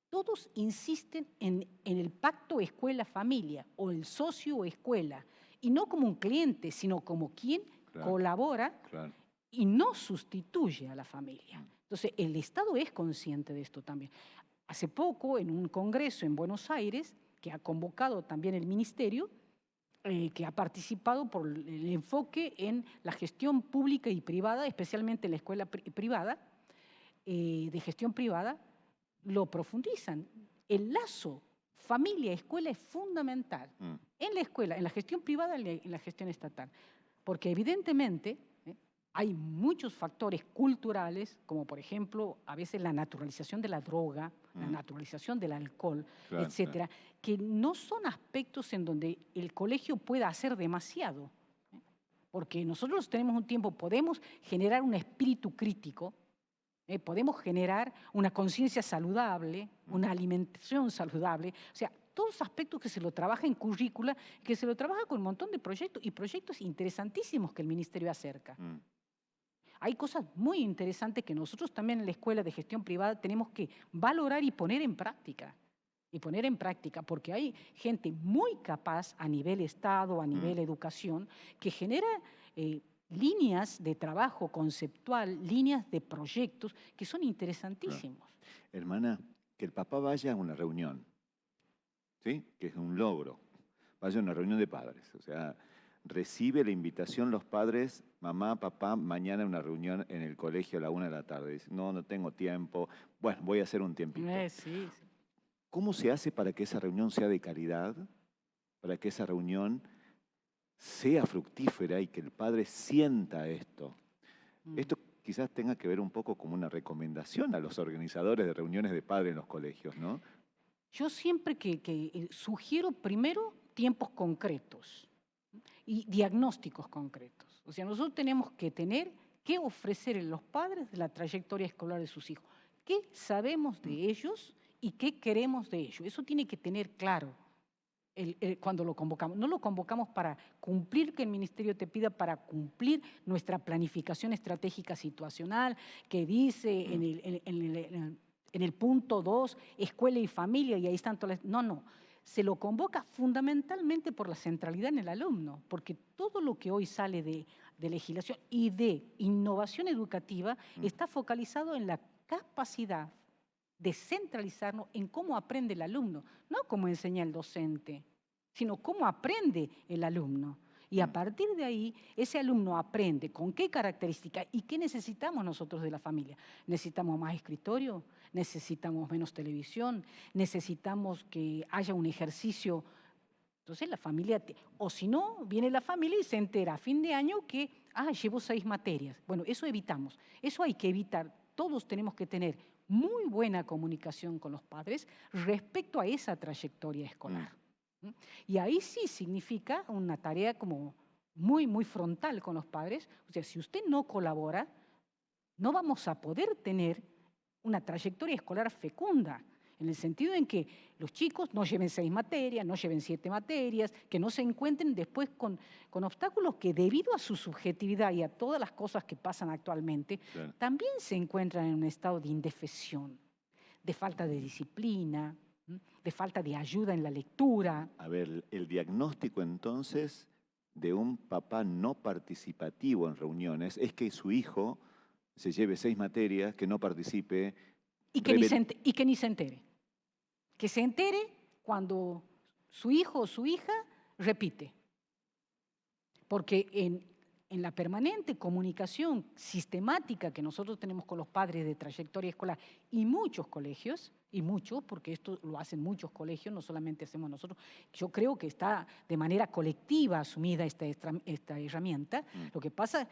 todos insisten en el pacto escuela-familia o el socio-escuela, y no como un cliente, sino como quien colabora y no sustituye a la familia. Entonces, el Estado es consciente de esto también. Hace poco, en un congreso en Buenos Aires, que ha convocado también el Ministerio, que ha participado por el enfoque en la gestión pública y privada, especialmente en la escuela privada, de gestión privada, lo profundizan. El lazo familia-escuela es fundamental en la escuela, en la gestión privada, en la gestión estatal, porque evidentemente hay muchos factores culturales, como por ejemplo, a veces la naturalización de la droga, la naturalización del alcohol, etcétera, que no son aspectos en donde el colegio pueda hacer demasiado. Porque nosotros tenemos un tiempo, podemos generar un espíritu crítico, podemos generar una conciencia saludable, una alimentación saludable, o sea, todos los aspectos que se lo trabaja en currícula, que se lo trabaja con un montón de proyectos, y proyectos interesantísimos que el Ministerio acerca. Hay cosas muy interesantes que nosotros también en la Escuela de Gestión Privada tenemos que valorar y poner en práctica. Porque hay gente muy capaz a nivel Estado, a nivel educación, que genera líneas de trabajo conceptual, líneas de proyectos que son interesantísimos. Hermana, que el papá vaya a una reunión, ¿sí? Que es un logro. Vaya a una reunión de padres, o sea, recibe la invitación los padres, mamá, papá, mañana una reunión en el colegio a la 1 de la tarde. Dice, no tengo tiempo, bueno, voy a hacer un tiempito. Sí. ¿Cómo se hace para que esa reunión sea de calidad? Para que esa reunión sea fructífera y que el padre sienta esto. Esto quizás tenga que ver un poco como una recomendación a los organizadores de reuniones de padres en los colegios, ¿no? Yo siempre que sugiero primero tiempos concretos y diagnósticos concretos. O sea, nosotros tenemos que tener que ofrecer a los padres de la trayectoria escolar de sus hijos. ¿Qué sabemos de ellos y qué queremos de ellos? Eso tiene que tener claro cuando lo convocamos. No lo convocamos para cumplir que el Ministerio te pida, para cumplir nuestra planificación estratégica situacional que dice en el punto 2, escuela y familia, y ahí están todas las... No. Se lo convoca fundamentalmente por la centralidad en el alumno, porque todo lo que hoy sale de legislación y de innovación educativa está focalizado en la capacidad de centralizarnos en cómo aprende el alumno, no cómo enseña el docente, sino cómo aprende el alumno. Y a partir de ahí, ese alumno aprende con qué características y qué necesitamos nosotros de la familia. Necesitamos más escritorio, necesitamos menos televisión, necesitamos que haya un ejercicio. Entonces la familia, o si no, viene la familia y se entera a fin de año que, llevo 6 materias. Bueno, eso evitamos, eso hay que evitar. Todos tenemos que tener muy buena comunicación con los padres respecto a esa trayectoria escolar. Y ahí sí significa una tarea como muy, muy frontal con los padres. O sea, si usted no colabora, no vamos a poder tener una trayectoria escolar fecunda, en el sentido en que los chicos no lleven 6 materias, no lleven 7 materias, que no se encuentren después con obstáculos que debido a su subjetividad y a todas las cosas que pasan actualmente, también se encuentran en un estado de indefensión, de falta de disciplina, de falta de ayuda en la lectura. A ver, el diagnóstico entonces de un papá no participativo en reuniones es que su hijo se lleve 6 materias, que no participe. Y que ni se entere. Que se entere cuando su hijo o su hija repite. Porque en la permanente comunicación sistemática que nosotros tenemos con los padres de trayectoria escolar y muchos colegios, porque esto lo hacen muchos colegios, no solamente hacemos nosotros, yo creo que está de manera colectiva asumida esta herramienta. Lo que pasa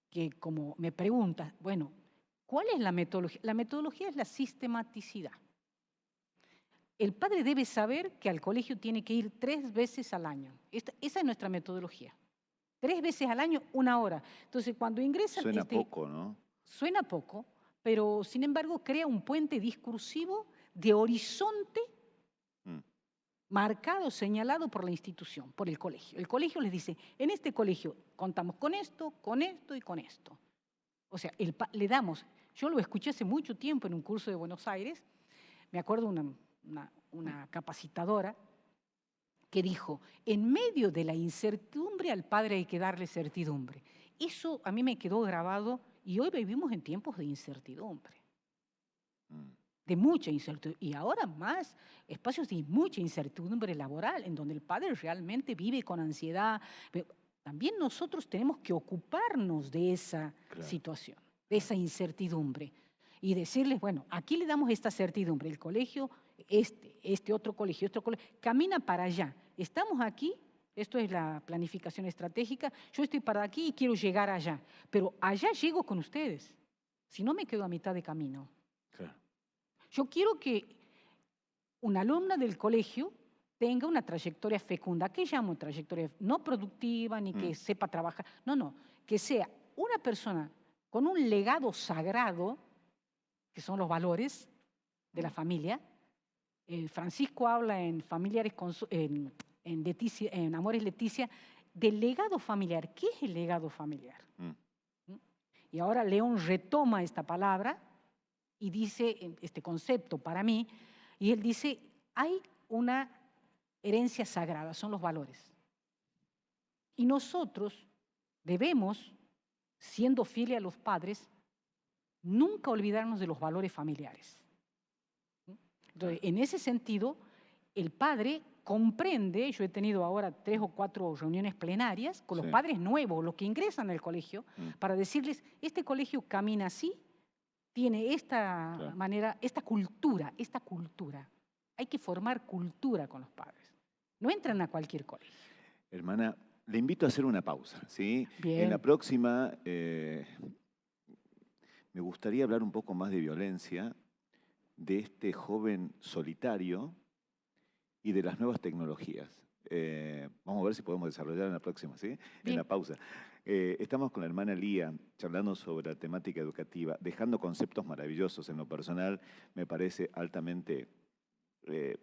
que como me preguntas, bueno, ¿cuál es la metodología? La metodología es la sistematicidad. El padre debe saber que al colegio tiene que ir 3 veces al año. Esa es nuestra metodología. 3 veces al año, 1 hora. Entonces, cuando ingresan... Suena poco, ¿no? Suena poco, pero sin embargo crea un puente discursivo de horizonte marcado, señalado por la institución, por el colegio. El colegio les dice, en este colegio contamos con esto y con esto. O sea, le damos, yo lo escuché hace mucho tiempo en un curso de Buenos Aires, me acuerdo una capacitadora que dijo, en medio de la incertidumbre al padre hay que darle certidumbre. Eso a mí me quedó grabado y hoy vivimos en tiempos de incertidumbre. De mucha incertidumbre, y ahora más espacios de mucha incertidumbre laboral, en donde el padre realmente vive con ansiedad. También nosotros tenemos que ocuparnos de esa situación, de esa incertidumbre, y decirles, bueno, aquí le damos esta certidumbre, el colegio, otro colegio, camina para allá. Estamos aquí, esto es la planificación estratégica, yo estoy para aquí y quiero llegar allá, pero allá llego con ustedes, si no me quedo a mitad de camino. Claro. Yo quiero que una alumna del colegio tenga una trayectoria fecunda. ¿Qué llamo trayectoria? No productiva, ni que sepa trabajar. No, que sea una persona con un legado sagrado, que son los valores de la familia. Francisco habla en Amores Leticia, del legado familiar. ¿Qué es el legado familiar? Y ahora León retoma esta palabra y dice este concepto para mí, y él dice, hay una herencia sagrada, son los valores. Y nosotros debemos, siendo fieles a los padres, nunca olvidarnos de los valores familiares. Entonces, en ese sentido, el padre comprende, yo he tenido ahora 3 o 4 reuniones plenarias con los padres nuevos, los que ingresan al colegio, para decirles, este colegio camina así, tiene esta manera, esta cultura. Hay que formar cultura con los padres. No entran a cualquier colegio. Hermana, le invito a hacer una pausa, ¿sí? Bien. En la próxima me gustaría hablar un poco más de violencia, de este joven solitario y de las nuevas tecnologías. Vamos a ver si podemos desarrollar en la próxima, ¿sí? Bien. En la pausa. Estamos con la hermana Lía charlando sobre la temática educativa, dejando conceptos maravillosos. En lo personal me parece altamente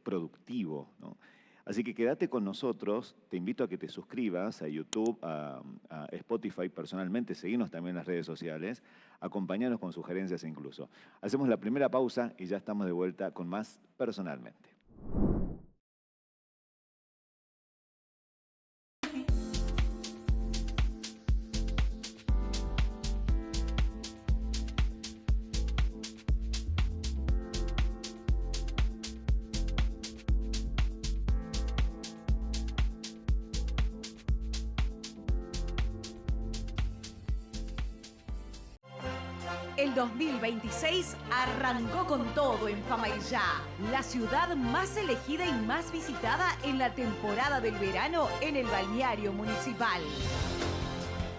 productivo, ¿no? Así que quédate con nosotros, te invito a que te suscribas a YouTube, a Spotify personalmente, seguinos también en las redes sociales, acompañanos con sugerencias incluso. Hacemos la primera pausa y ya estamos de vuelta con más Personalmente. El 2026 arrancó con todo en Famaillá, la ciudad más elegida y más visitada en la temporada del verano en el balneario municipal.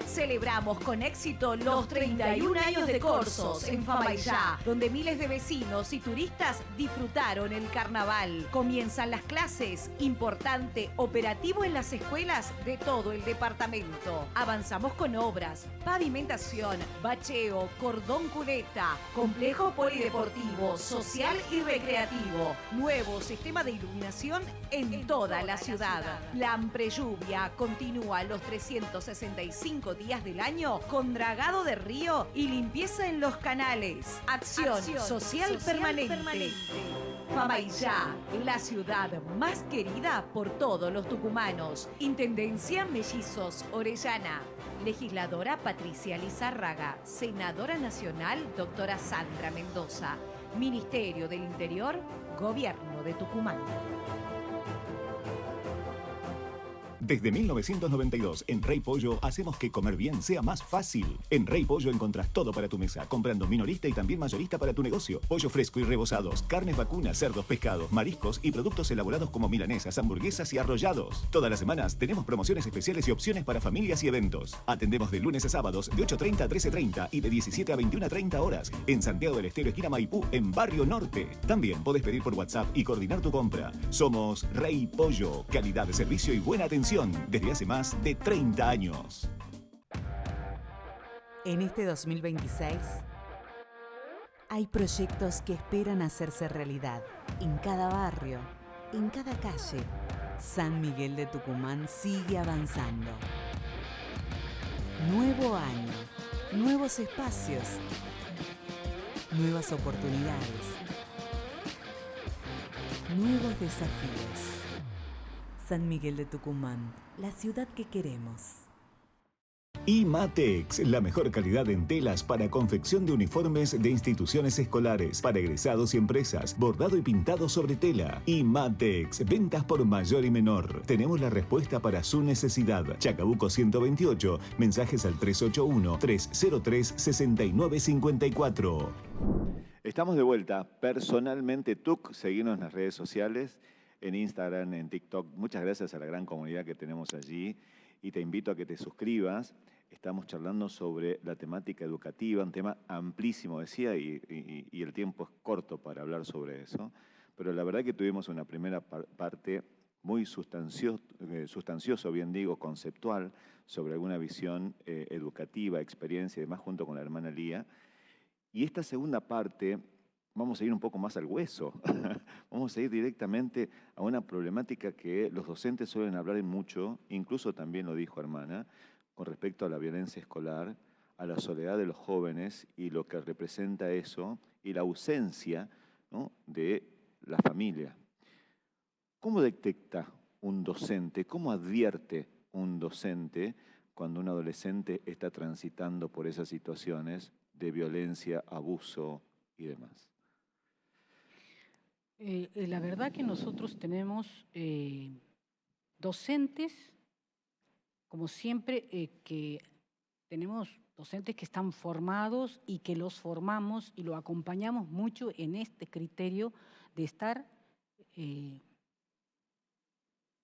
Celebramos con éxito los 31 años de Corsos en Famaillá, donde miles de vecinos y turistas disfrutaron el carnaval. Comienzan las clases, importante operativo en las escuelas de todo el departamento. Avanzamos con obras, pavimentación, bacheo, cordón cuneta, complejo polideportivo, social y recreativo, nuevo sistema de iluminación en toda la ciudad. Plan Prelluvia continúa los 365 días del año con dragado de río y limpieza en los canales. Acción social permanente. Famaillá, la ciudad más querida por todos los tucumanos. Intendencia Mellizos Orellana. Legisladora Patricia Lizárraga. Senadora Nacional doctora Sandra Mendoza. Ministerio del Interior, Gobierno de Tucumán. Desde 1992, en Rey Pollo hacemos que comer bien sea más fácil. En Rey Pollo encontrás todo para tu mesa, comprando minorista y también mayorista para tu negocio. Pollo fresco y rebozados, carnes vacunas, cerdos, pescados, mariscos y productos elaborados como milanesas, hamburguesas y arrollados. Todas las semanas tenemos promociones especiales y opciones para familias y eventos. Atendemos de lunes a sábados de 8:30 a 13:30 y de 17 a 21:30 horas. En Santiago del Estero, esquina Maipú, en Barrio Norte. También podés pedir por WhatsApp y coordinar tu compra. Somos Rey Pollo, calidad de servicio y buena atención desde hace más de 30 años. En este 2026 hay proyectos que esperan hacerse realidad en cada barrio, en cada calle. San Miguel de Tucumán sigue avanzando. Nuevo año, nuevos espacios, nuevas oportunidades, nuevos desafíos. San Miguel de Tucumán, la ciudad que queremos. IMATEX, la mejor calidad en telas para confección de uniformes de instituciones escolares, para egresados y empresas, bordado y pintado sobre tela. IMATEX, ventas por mayor y menor. Tenemos la respuesta para su necesidad. Chacabuco 128, mensajes al 381-303-6954. Estamos de vuelta. Personalmente TUC, seguimos en las redes sociales, en Instagram, en TikTok. Muchas gracias a la gran comunidad que tenemos allí y te invito a que te suscribas. Estamos charlando sobre la temática educativa, un tema amplísimo, decía, y el tiempo es corto para hablar sobre eso. Pero la verdad que tuvimos una primera parte muy sustancioso, bien digo, conceptual, sobre alguna visión educativa, experiencia y demás, junto con la hermana Lía. Y esta segunda parte, vamos a ir un poco más al hueso. Vamos a ir directamente a una problemática que los docentes suelen hablar en mucho, incluso también lo dijo hermana, con respecto a la violencia escolar, a la soledad de los jóvenes y lo que representa eso, y la ausencia, ¿no?, de la familia. ¿Cómo detecta un docente, cómo advierte un docente cuando un adolescente está transitando por esas situaciones de violencia, abuso y demás? La verdad que nosotros tenemos docentes, como siempre, que tenemos docentes que están formados y que los formamos y lo acompañamos mucho en este criterio de estar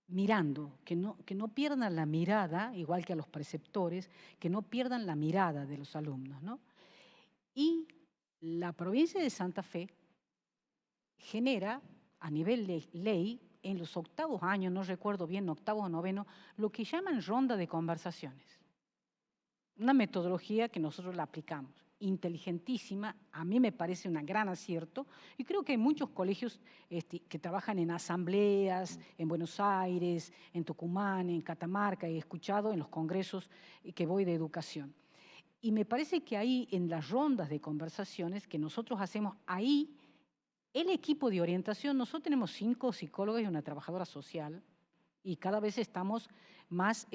mirando, que no pierdan la mirada, igual que a los preceptores, que no pierdan la mirada de los alumnos, ¿no? Y la provincia de Santa Fe genera, a nivel de ley, en los octavos años, no recuerdo bien, octavo o noveno, lo que llaman ronda de conversaciones. Una metodología que nosotros la aplicamos, inteligentísima, a mí me parece un gran acierto, y creo que hay muchos colegios que trabajan en asambleas, en Buenos Aires, en Tucumán, en Catamarca, he escuchado en los congresos que voy de educación. Y me parece que ahí, en las rondas de conversaciones que nosotros hacemos, ahí, el equipo de orientación, nosotros tenemos 5 psicólogos y una trabajadora social, y cada vez estamos más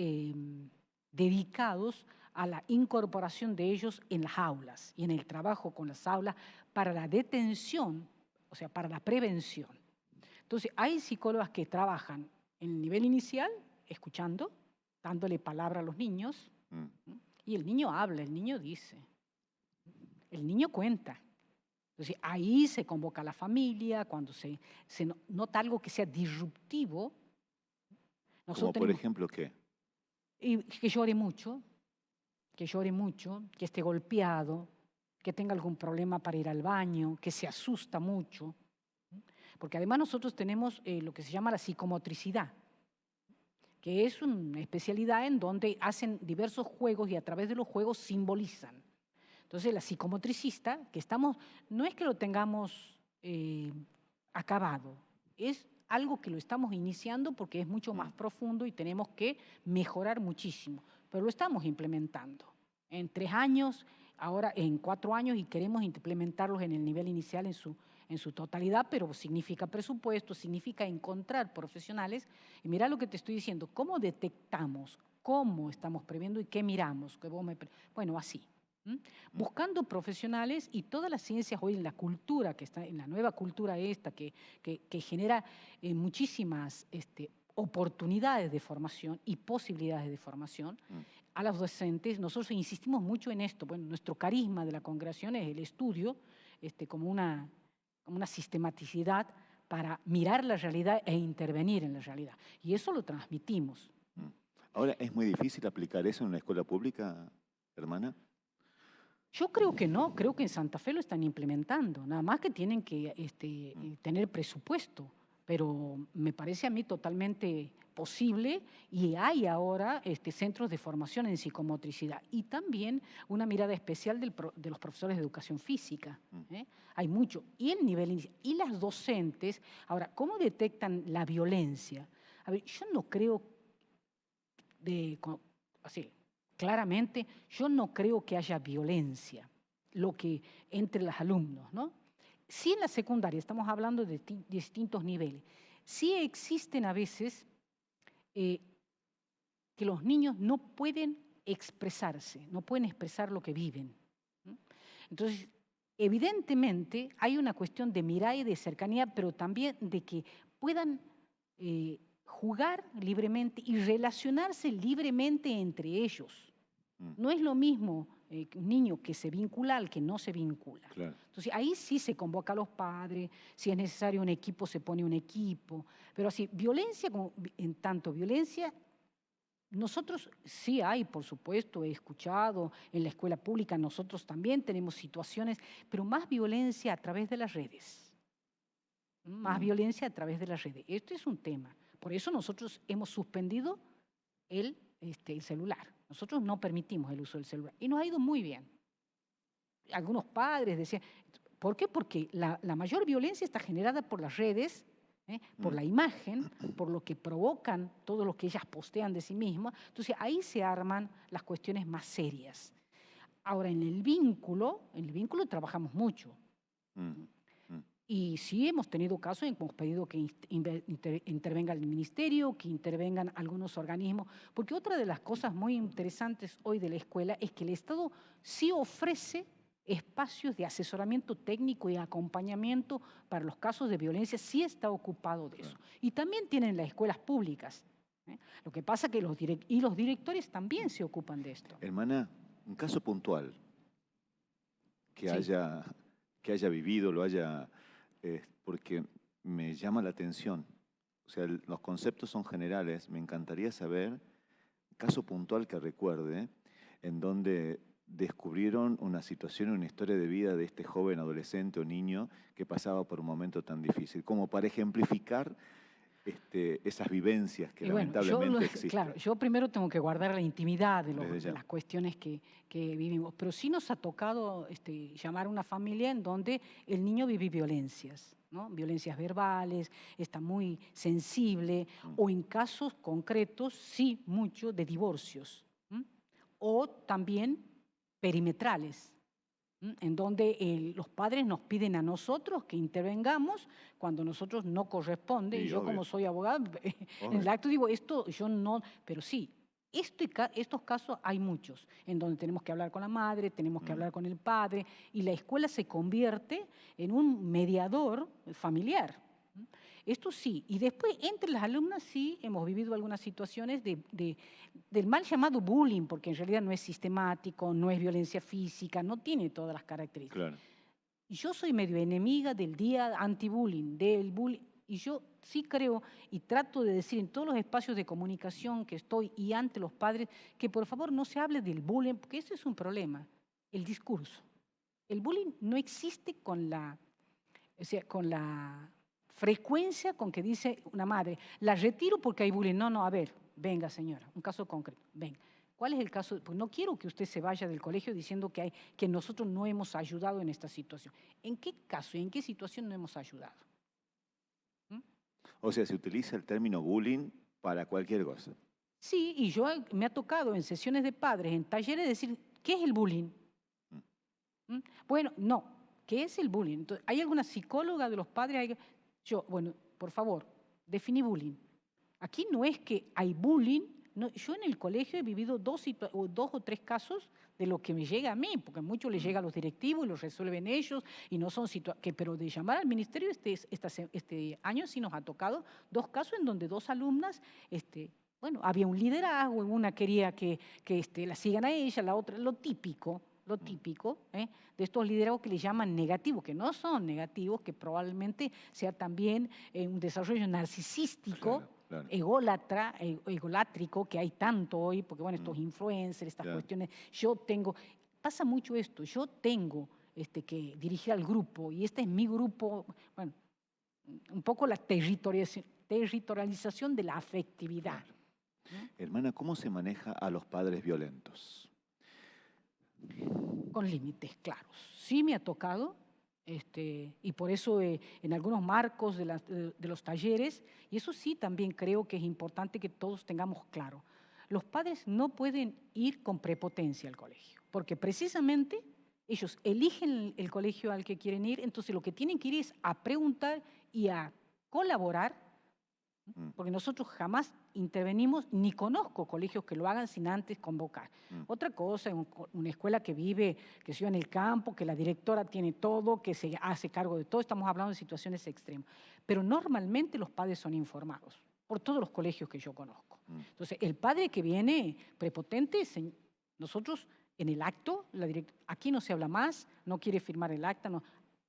dedicados a la incorporación de ellos en las aulas y en el trabajo con las aulas para la detención, o sea, para la prevención. Entonces, hay psicólogas que trabajan en el nivel inicial, escuchando, dándole palabra a los niños, y el niño habla, el niño dice, el niño cuenta. Entonces, ahí se convoca a la familia, cuando se nota algo que sea disruptivo. ¿Como por ejemplo qué? Que llore mucho, que esté golpeado, que tenga algún problema para ir al baño, que se asusta mucho. Porque además nosotros tenemos lo que se llama la psicomotricidad, que es una especialidad en donde hacen diversos juegos y a través de los juegos simbolizan. Entonces, la psicomotricista, que estamos, no es que lo tengamos acabado, es algo que lo estamos iniciando porque es mucho más profundo y tenemos que mejorar muchísimo, pero lo estamos implementando. En 3 años, ahora en 4 años, y queremos implementarlos en el nivel inicial en su totalidad, pero significa presupuesto, significa encontrar profesionales. Y mira lo que te estoy diciendo, ¿cómo detectamos? ¿Cómo estamos previendo y qué miramos? Bueno, así. Buscando profesionales y todas las ciencias hoy en la cultura, que está en la nueva cultura esta, que genera muchísimas oportunidades de formación y posibilidades de formación, a los docentes, nosotros insistimos mucho en esto. Bueno, nuestro carisma de la congregación es el estudio, como una sistematicidad para mirar la realidad e intervenir en la realidad. Y eso lo transmitimos. Ahora, ¿es muy difícil aplicar eso en una escuela pública, hermana? Yo creo que no, creo que en Santa Fe lo están implementando, nada más que tienen que tener presupuesto, pero me parece a mí totalmente posible y hay ahora centros de formación en psicomotricidad y también una mirada especial de los profesores de educación física. Hay mucho. Y el nivel inicial. Y las docentes, ahora, ¿cómo detectan la violencia? A ver, yo no creo, así, claramente, yo no creo que haya violencia entre los alumnos, ¿no? Sí, en la secundaria, estamos hablando de distintos niveles, sí existen a veces que los niños no pueden expresarse, no pueden expresar lo que viven. Entonces, evidentemente hay una cuestión de mirada y de cercanía, pero también de que puedan jugar libremente y relacionarse libremente entre ellos. No es lo mismo un niño que se vincula al que no se vincula. Claro. Entonces ahí sí se convoca a los padres, si es necesario un equipo se pone un equipo, pero así, violencia, en tanto violencia, nosotros sí hay, por supuesto, he escuchado en la escuela pública, nosotros también tenemos situaciones, pero más violencia a través de las redes. Más violencia a través de las redes. Este es un tema. Por eso nosotros hemos suspendido el celular. Nosotros no permitimos el uso del celular. Y nos ha ido muy bien. Algunos padres decían, ¿por qué? Porque la mayor violencia está generada por las redes, por la imagen, por lo que provocan, todo lo que ellas postean de sí mismas. Entonces ahí se arman las cuestiones más serias. Ahora, en el vínculo trabajamos mucho. Y sí hemos tenido casos en que hemos pedido que intervenga el ministerio, que intervengan algunos organismos, porque otra de las cosas muy interesantes hoy de la escuela es que el Estado sí ofrece espacios de asesoramiento técnico y acompañamiento para los casos de violencia, sí está ocupado de eso. Y también tienen las escuelas públicas. Lo que pasa es que los directores también se ocupan de esto. Hermana, un caso puntual que Sí. haya vivido, lo haya... porque me llama la atención. O sea, los conceptos son generales. Me encantaría saber un caso puntual que recuerde en donde descubrieron una situación, una historia de vida de este joven adolescente o niño que pasaba por un momento tan difícil, como para ejemplificar esas vivencias que lamentablemente existen. Claro, yo primero tengo que guardar la intimidad de las cuestiones que vivimos, pero sí nos ha tocado llamar a una familia en donde el niño vive violencias, ¿no? Violencias verbales, está muy sensible, o en casos concretos, sí, mucho de divorcios, o también perimetrales, en donde los padres nos piden a nosotros que intervengamos cuando nosotros no corresponde. Sí, y yo, obvio. Como soy abogada, en el acto digo, esto yo no, pero sí, estos casos hay muchos, en donde tenemos que hablar con la madre, tenemos que hablar con el padre, y la escuela se convierte en un mediador familiar. Esto sí, y después entre las alumnas sí hemos vivido algunas situaciones del mal llamado bullying, porque en realidad no es sistemático, no es violencia física, no tiene todas las características. Claro. Y yo soy medio enemiga del día anti-bullying, del bullying, y yo sí creo y trato de decir en todos los espacios de comunicación que estoy y ante los padres que por favor no se hable del bullying, porque eso es un problema, el discurso. El bullying no existe con la frecuencia con que dice una madre, la retiro porque hay bullying. No, a ver, venga señora, un caso concreto, venga. ¿Cuál es el caso? Pues no quiero que usted se vaya del colegio diciendo que nosotros no hemos ayudado en esta situación. ¿En qué caso y en qué situación no hemos ayudado? O sea, se utiliza el término bullying para cualquier cosa. Sí, y me ha tocado en sesiones de padres, en talleres, decir, ¿qué es el bullying? Bueno, no, ¿qué es el bullying? Entonces, ¿hay alguna psicóloga de los padres? Bueno, por favor, definí bullying. Aquí no es que hay bullying. No, yo en el colegio he vivido dos o tres casos de lo que me llega a mí, porque mucho les llega a los directivos y los resuelven ellos, y no son pero de llamar al ministerio este año sí nos ha tocado 2 casos en donde 2 alumnas, había un liderazgo, una quería que la sigan a ella, la otra, lo típico de estos liderazgos que le llaman negativos, que no son negativos, que probablemente sea también un desarrollo narcisístico, claro. Egolátrico, que hay tanto hoy, porque bueno, estos influencers, estas cuestiones, pasa mucho esto, yo tengo que dirigir al grupo, y este es mi grupo, bueno, un poco la territorialización de la afectividad. Claro. Hermana, ¿cómo se maneja a los padres violentos? Con límites claros. Sí me ha tocado, y por eso en algunos marcos de los talleres, y eso sí también creo que es importante que todos tengamos claro, los padres no pueden ir con prepotencia al colegio, porque precisamente ellos eligen el colegio al que quieren ir, entonces lo que tienen que ir es a preguntar y a colaborar, porque nosotros jamás intervenimos, ni conozco colegios que lo hagan sin antes convocar. Otra cosa, una escuela que vive, que se vive en el campo, que la directora tiene todo, que se hace cargo de todo, estamos hablando de situaciones extremas. Pero normalmente los padres son informados, por todos los colegios que yo conozco. Entonces, el padre que viene prepotente, nosotros en el acto, aquí no se habla más, no quiere firmar el acta, no.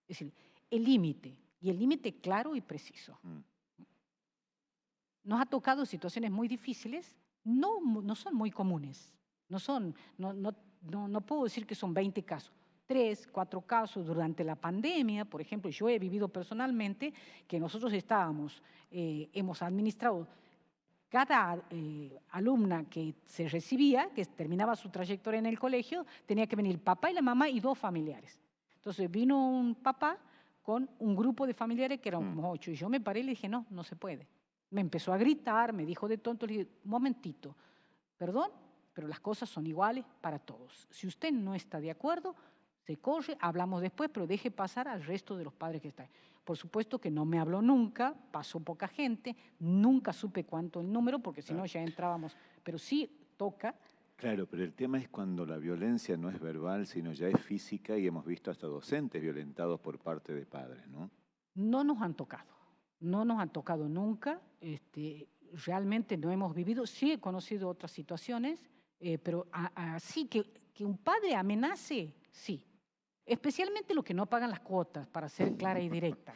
Es decir, el límite, y el límite claro y preciso. Nos ha tocado situaciones muy difíciles, no son muy comunes, no puedo decir que son 20 casos, 3, 4 casos durante la pandemia, por ejemplo, yo he vivido personalmente que nosotros hemos administrado cada alumna que se recibía, que terminaba su trayectoria en el colegio, tenía que venir el papá y la mamá y 2 familiares. Entonces vino un papá con un grupo de familiares que eran como 8, y yo me paré y le dije, no se puede. Me empezó a gritar, me dijo de tonto, le dije, un momentito, perdón, pero las cosas son iguales para todos. Si usted no está de acuerdo, se corre, hablamos después, pero deje pasar al resto de los padres que están. Por supuesto que no me habló nunca, pasó poca gente, nunca supe cuánto el número, porque si no ya entrábamos, pero sí toca. Claro, pero el tema es cuando la violencia no es verbal, sino ya es física, y hemos visto hasta docentes violentados por parte de padres, ¿no? No nos han tocado. No nos han tocado nunca, realmente no hemos vivido, sí he conocido otras situaciones, pero así que un padre amenace, sí. Especialmente los que no pagan las cuotas, para ser clara y directa.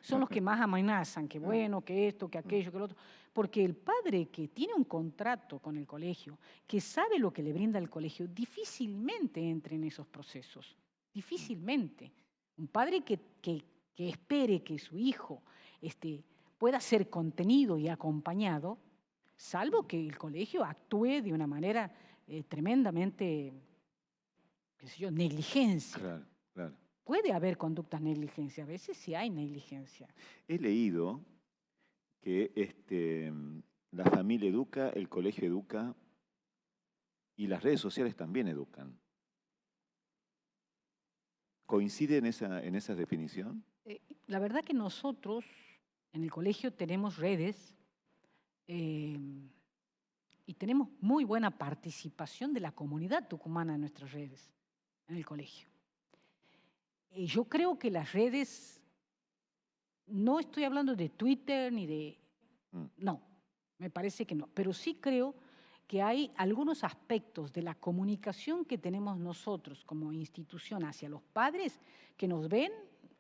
Son los que más amenazan, que bueno, que esto, que aquello, que lo otro. Porque el padre que tiene un contrato con el colegio, que sabe lo que le brinda el colegio, difícilmente entra en esos procesos. Difícilmente. Un padre que espere que su hijo pueda ser contenido y acompañado, salvo que el colegio actúe de una manera tremendamente, qué sé yo, negligencia. Claro, claro. Puede haber conductas negligencia, a veces sí hay negligencia. He leído que la familia educa, el colegio educa y las redes sociales también educan. ¿Coincide en esa definición? La verdad que nosotros en el colegio tenemos redes y tenemos muy buena participación de la comunidad tucumana en nuestras redes, en el colegio. Yo creo que las redes, no estoy hablando de Twitter ni de... No, me parece que no, pero sí creo que hay algunos aspectos de la comunicación que tenemos nosotros como institución hacia los padres que nos ven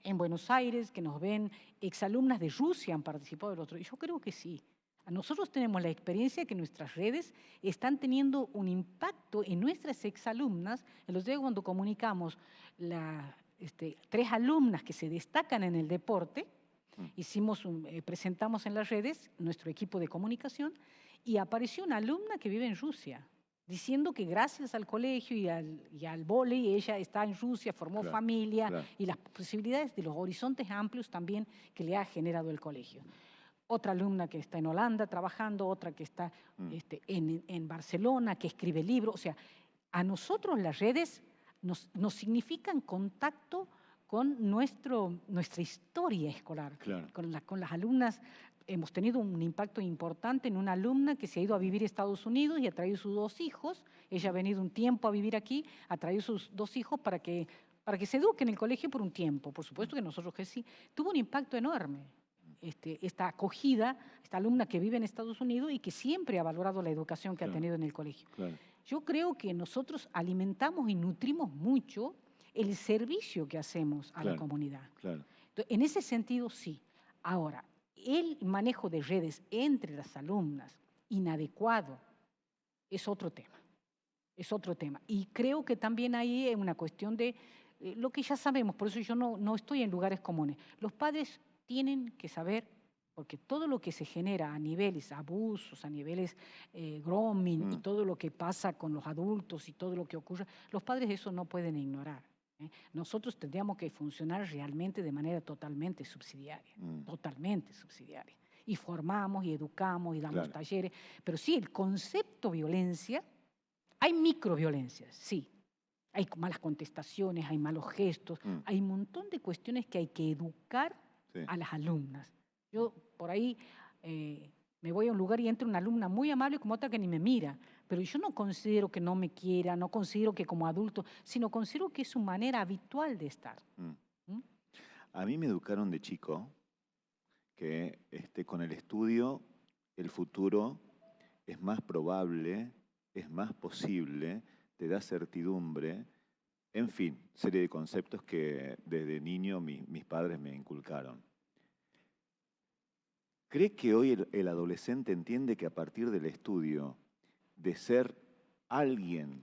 en Buenos Aires, que nos ven exalumnas de Rusia han participado del otro. Y yo creo que sí. Nosotros tenemos la experiencia que nuestras redes están teniendo un impacto en nuestras exalumnas. En los días cuando comunicamos 3 alumnas que se destacan en el deporte, presentamos en las redes nuestro equipo de comunicación y apareció una alumna que vive en Rusia, diciendo que gracias al colegio y al vóley ella está en Rusia, formó familia y las posibilidades de los horizontes amplios también que le ha generado el colegio. Otra alumna que está en Holanda trabajando, otra que está en Barcelona, que escribe libros. O sea, a nosotros las redes nos significan contacto con nuestra historia escolar, con las alumnas. Hemos tenido un impacto importante en una alumna que se ha ido a vivir a Estados Unidos y ha traído sus 2 hijos. Ella ha venido un tiempo a vivir aquí, ha traído sus 2 hijos para que se eduquen en el colegio por un tiempo. Por supuesto que nosotros que sí. Tuvo un impacto enorme esta acogida, esta alumna que vive en Estados Unidos y que siempre ha valorado la educación que ha tenido en el colegio. Yo creo que nosotros alimentamos y nutrimos mucho el servicio que hacemos a la comunidad. Entonces, en ese sentido, sí. Ahora, el manejo de redes entre las alumnas inadecuado es otro tema. Es otro tema. Y creo que también hay una cuestión de lo que ya sabemos, por eso yo no estoy en lugares comunes. Los padres tienen que saber porque todo lo que se genera a niveles abusos, a niveles grooming, y todo lo que pasa con los adultos y todo lo que ocurre, los padres eso no pueden ignorar. Nosotros tendríamos que funcionar realmente de manera totalmente subsidiaria, totalmente subsidiaria. Y formamos y educamos y damos talleres, pero sí, el concepto violencia, hay microviolencias, sí. Hay malas contestaciones, hay malos gestos, hay un montón de cuestiones que hay que educar a las alumnas. Yo por ahí me voy a un lugar y entra una alumna muy amable como otra que ni me mira, pero yo no considero que no me quiera, no considero que como adulto, sino considero que es su manera habitual de estar. A mí me educaron de chico que con el estudio el futuro es más probable, es más posible, te da certidumbre, en fin, serie de conceptos que desde niño mis padres me inculcaron. ¿Cree que hoy el adolescente entiende que a partir del estudio, de ser alguien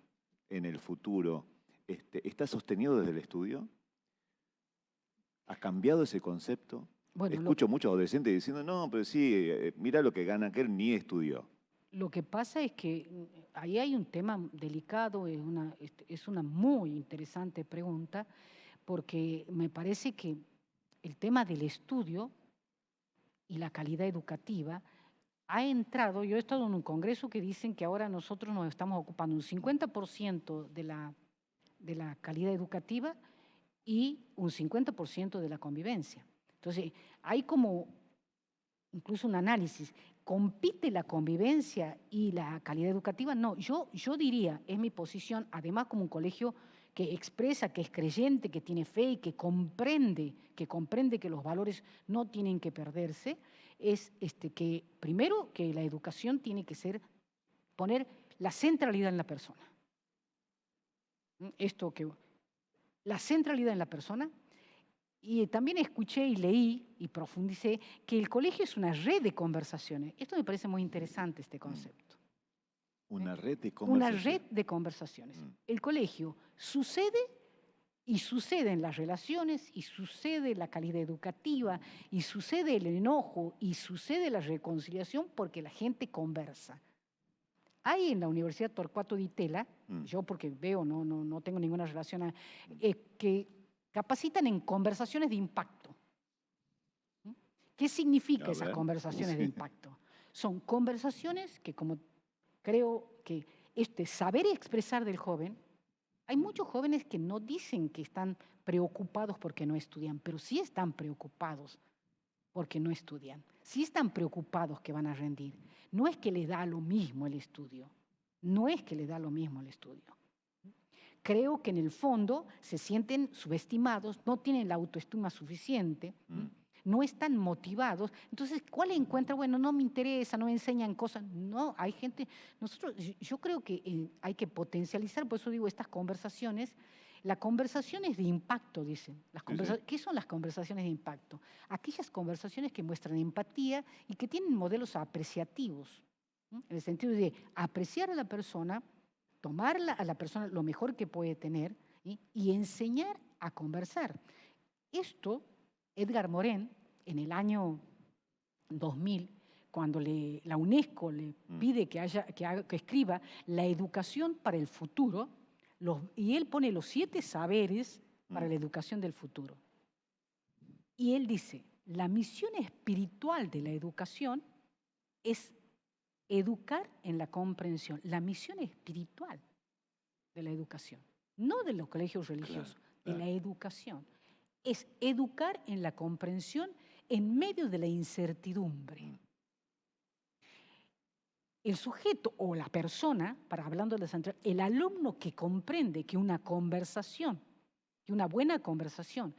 en el futuro, está sostenido desde el estudio? ¿Ha cambiado ese concepto? Bueno, escucho muchos adolescentes diciendo, no, pero sí, mira lo que gana aquel, ni estudió. Lo que pasa es que ahí hay un tema delicado, es una muy interesante pregunta, porque me parece que el tema del estudio y la calidad educativa ha entrado, yo he estado en un congreso que dicen que ahora nosotros nos estamos ocupando un 50% de la calidad educativa y un 50% de la convivencia. Entonces, hay como incluso un análisis. ¿Compite la convivencia y la calidad educativa? No, yo diría, es mi posición, además como un colegio que expresa, que es creyente, que tiene fe y que comprende que los valores no tienen que perderse, es que primero que la educación tiene que ser poner la centralidad en la persona. La centralidad en la persona. Y también escuché y leí y profundicé que el colegio es una red de conversaciones. Esto me parece muy interesante, este concepto. Una red de conversaciones. Una red de conversaciones. El colegio sucede en las relaciones, y sucede la calidad educativa, y sucede el enojo, y sucede la reconciliación porque la gente conversa. Hay en la Universidad Torcuato Di Tella, yo porque veo, no tengo ninguna relación, que capacitan en conversaciones de impacto. ¿Qué significa esas conversaciones de impacto? Son conversaciones que, como creo que saber expresar del joven, hay muchos jóvenes que no dicen que están preocupados porque no estudian, pero sí están preocupados porque no estudian. Sí están preocupados que van a rendir. No es que les da lo mismo el estudio. No es que les da lo mismo el estudio. Creo que en el fondo se sienten subestimados, no tienen la autoestima suficiente, no están motivados. Entonces, ¿cuál encuentra? Bueno, no me interesa, no me enseñan cosas. No, hay gente... Yo creo que hay que potencializar, por eso digo, estas conversaciones. La conversación es de impacto, dicen. ¿Qué son las conversaciones de impacto? Aquellas conversaciones que muestran empatía y que tienen modelos apreciativos, en el sentido de apreciar a la persona, tomar a la persona lo mejor que puede tener, ¿sí? Y enseñar a conversar. Esto, Edgar Morin, en el año 2000, cuando la UNESCO le pide que escriba la educación para el futuro, y él pone los 7 saberes para la educación del futuro. Y él dice, la misión espiritual de la educación es educar en la comprensión, la misión espiritual de la educación, no de los colegios religiosos, de la educación. Es educar en la comprensión en medio de la incertidumbre. El sujeto o la persona, hablando de la central, el alumno que comprende que una conversación, que una buena conversación,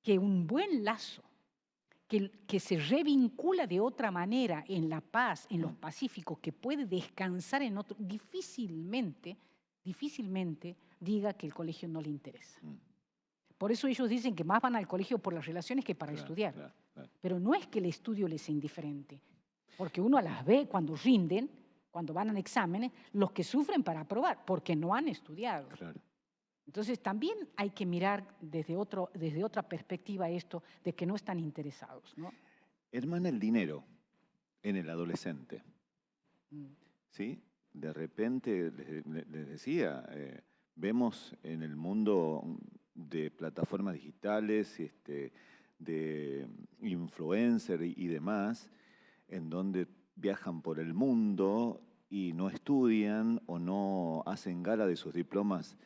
que un buen lazo, que se revincula de otra manera en la paz, en los pacíficos, que puede descansar en otro, difícilmente diga que el colegio no le interesa. Por eso ellos dicen que más van al colegio por las relaciones que para estudiar. Pero no es que el estudio les sea indiferente, porque uno las ve cuando rinden, cuando van a exámenes, los que sufren para aprobar, porque no han estudiado. Entonces también hay que mirar desde otra perspectiva esto de que no están interesados, ¿no? Hermana, el dinero en el adolescente. Mm. ¿Sí? De repente, les decía, vemos en el mundo de plataformas digitales, de influencer y demás, en donde viajan por el mundo y no estudian o no hacen gala de sus diplomas,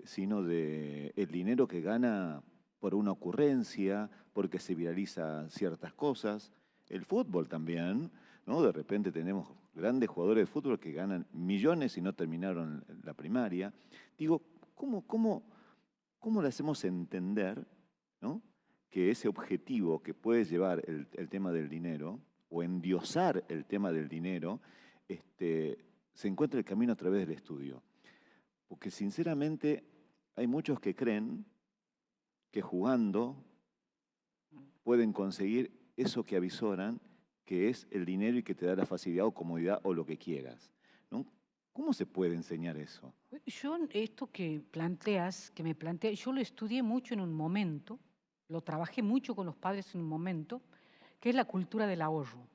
sino de el dinero que gana por una ocurrencia, porque se viralizan ciertas cosas. El fútbol también, ¿no? De repente tenemos grandes jugadores de fútbol que ganan millones y no terminaron la primaria. Digo, ¿cómo le hacemos entender, ¿no?, que ese objetivo que puede llevar el tema del dinero o endiosar el tema del dinero, se encuentra el camino a través del estudio? Porque sinceramente hay muchos que creen que jugando pueden conseguir eso que avisoran, que es el dinero y que te da la facilidad o comodidad o lo que quieras, ¿no? ¿Cómo se puede enseñar eso? Yo esto que me planteas, yo lo estudié mucho en un momento, lo trabajé mucho con los padres en un momento, que es la cultura del ahorro.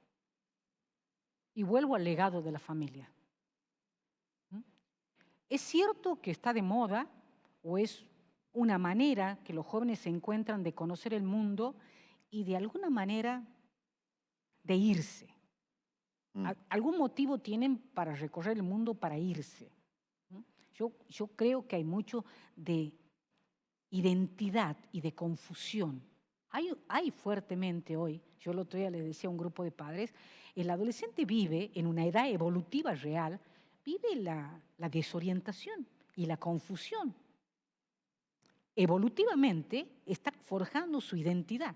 Y vuelvo al legado de la familia. Es cierto que está de moda, o es una manera que los jóvenes se encuentran de conocer el mundo y de alguna manera de irse. Algún motivo tienen para recorrer el mundo, para irse. Yo creo que hay mucho de identidad y de confusión. Hay fuertemente hoy, yo el otro día les decía a un grupo de padres, el adolescente vive en una edad evolutiva real, vive la desorientación y la confusión. Evolutivamente está forjando su identidad.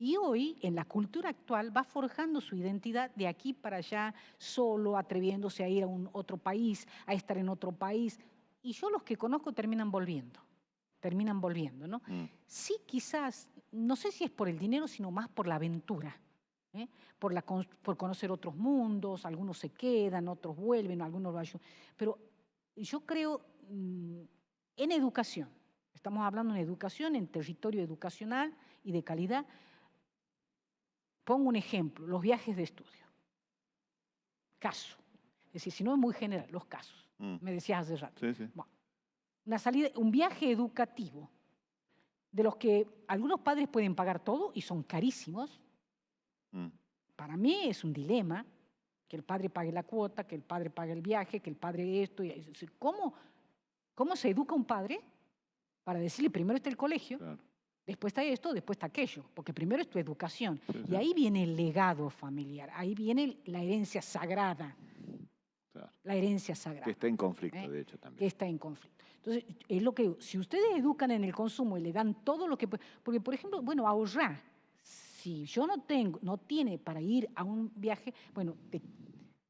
Y hoy, en la cultura actual, va forjando su identidad de aquí para allá, solo, atreviéndose a ir a otro país, a estar en otro país. Y yo los que conozco terminan volviendo, ¿no? Sí, quizás, no sé si es por el dinero, sino más por la aventura, por conocer otros mundos, algunos se quedan, otros vuelven, algunos lo ayudan. Pero yo creo en educación, estamos hablando de educación, en territorio educacional y de calidad. Pongo un ejemplo, los viajes de estudio. Caso. Es decir, si no es muy general, los casos. Me decías hace rato. Sí, sí. Bueno, un viaje educativo, de los que algunos padres pueden pagar todo y son carísimos. Para mí es un dilema que el padre pague la cuota, que el padre pague el viaje, que el padre esto. ¿Cómo se educa un padre para decirle primero está el colegio? Claro. Después está esto, después está aquello, porque primero es tu educación. Sí, sí. Y ahí viene el legado familiar, ahí viene la herencia sagrada. Claro. La herencia sagrada. Que está en conflicto, de hecho, también. Que está en conflicto. Entonces, es lo que digo, si ustedes educan en el consumo y le dan todo lo que... Porque, por ejemplo, bueno, ahorrar. Si yo no tiene para ir a un viaje, bueno,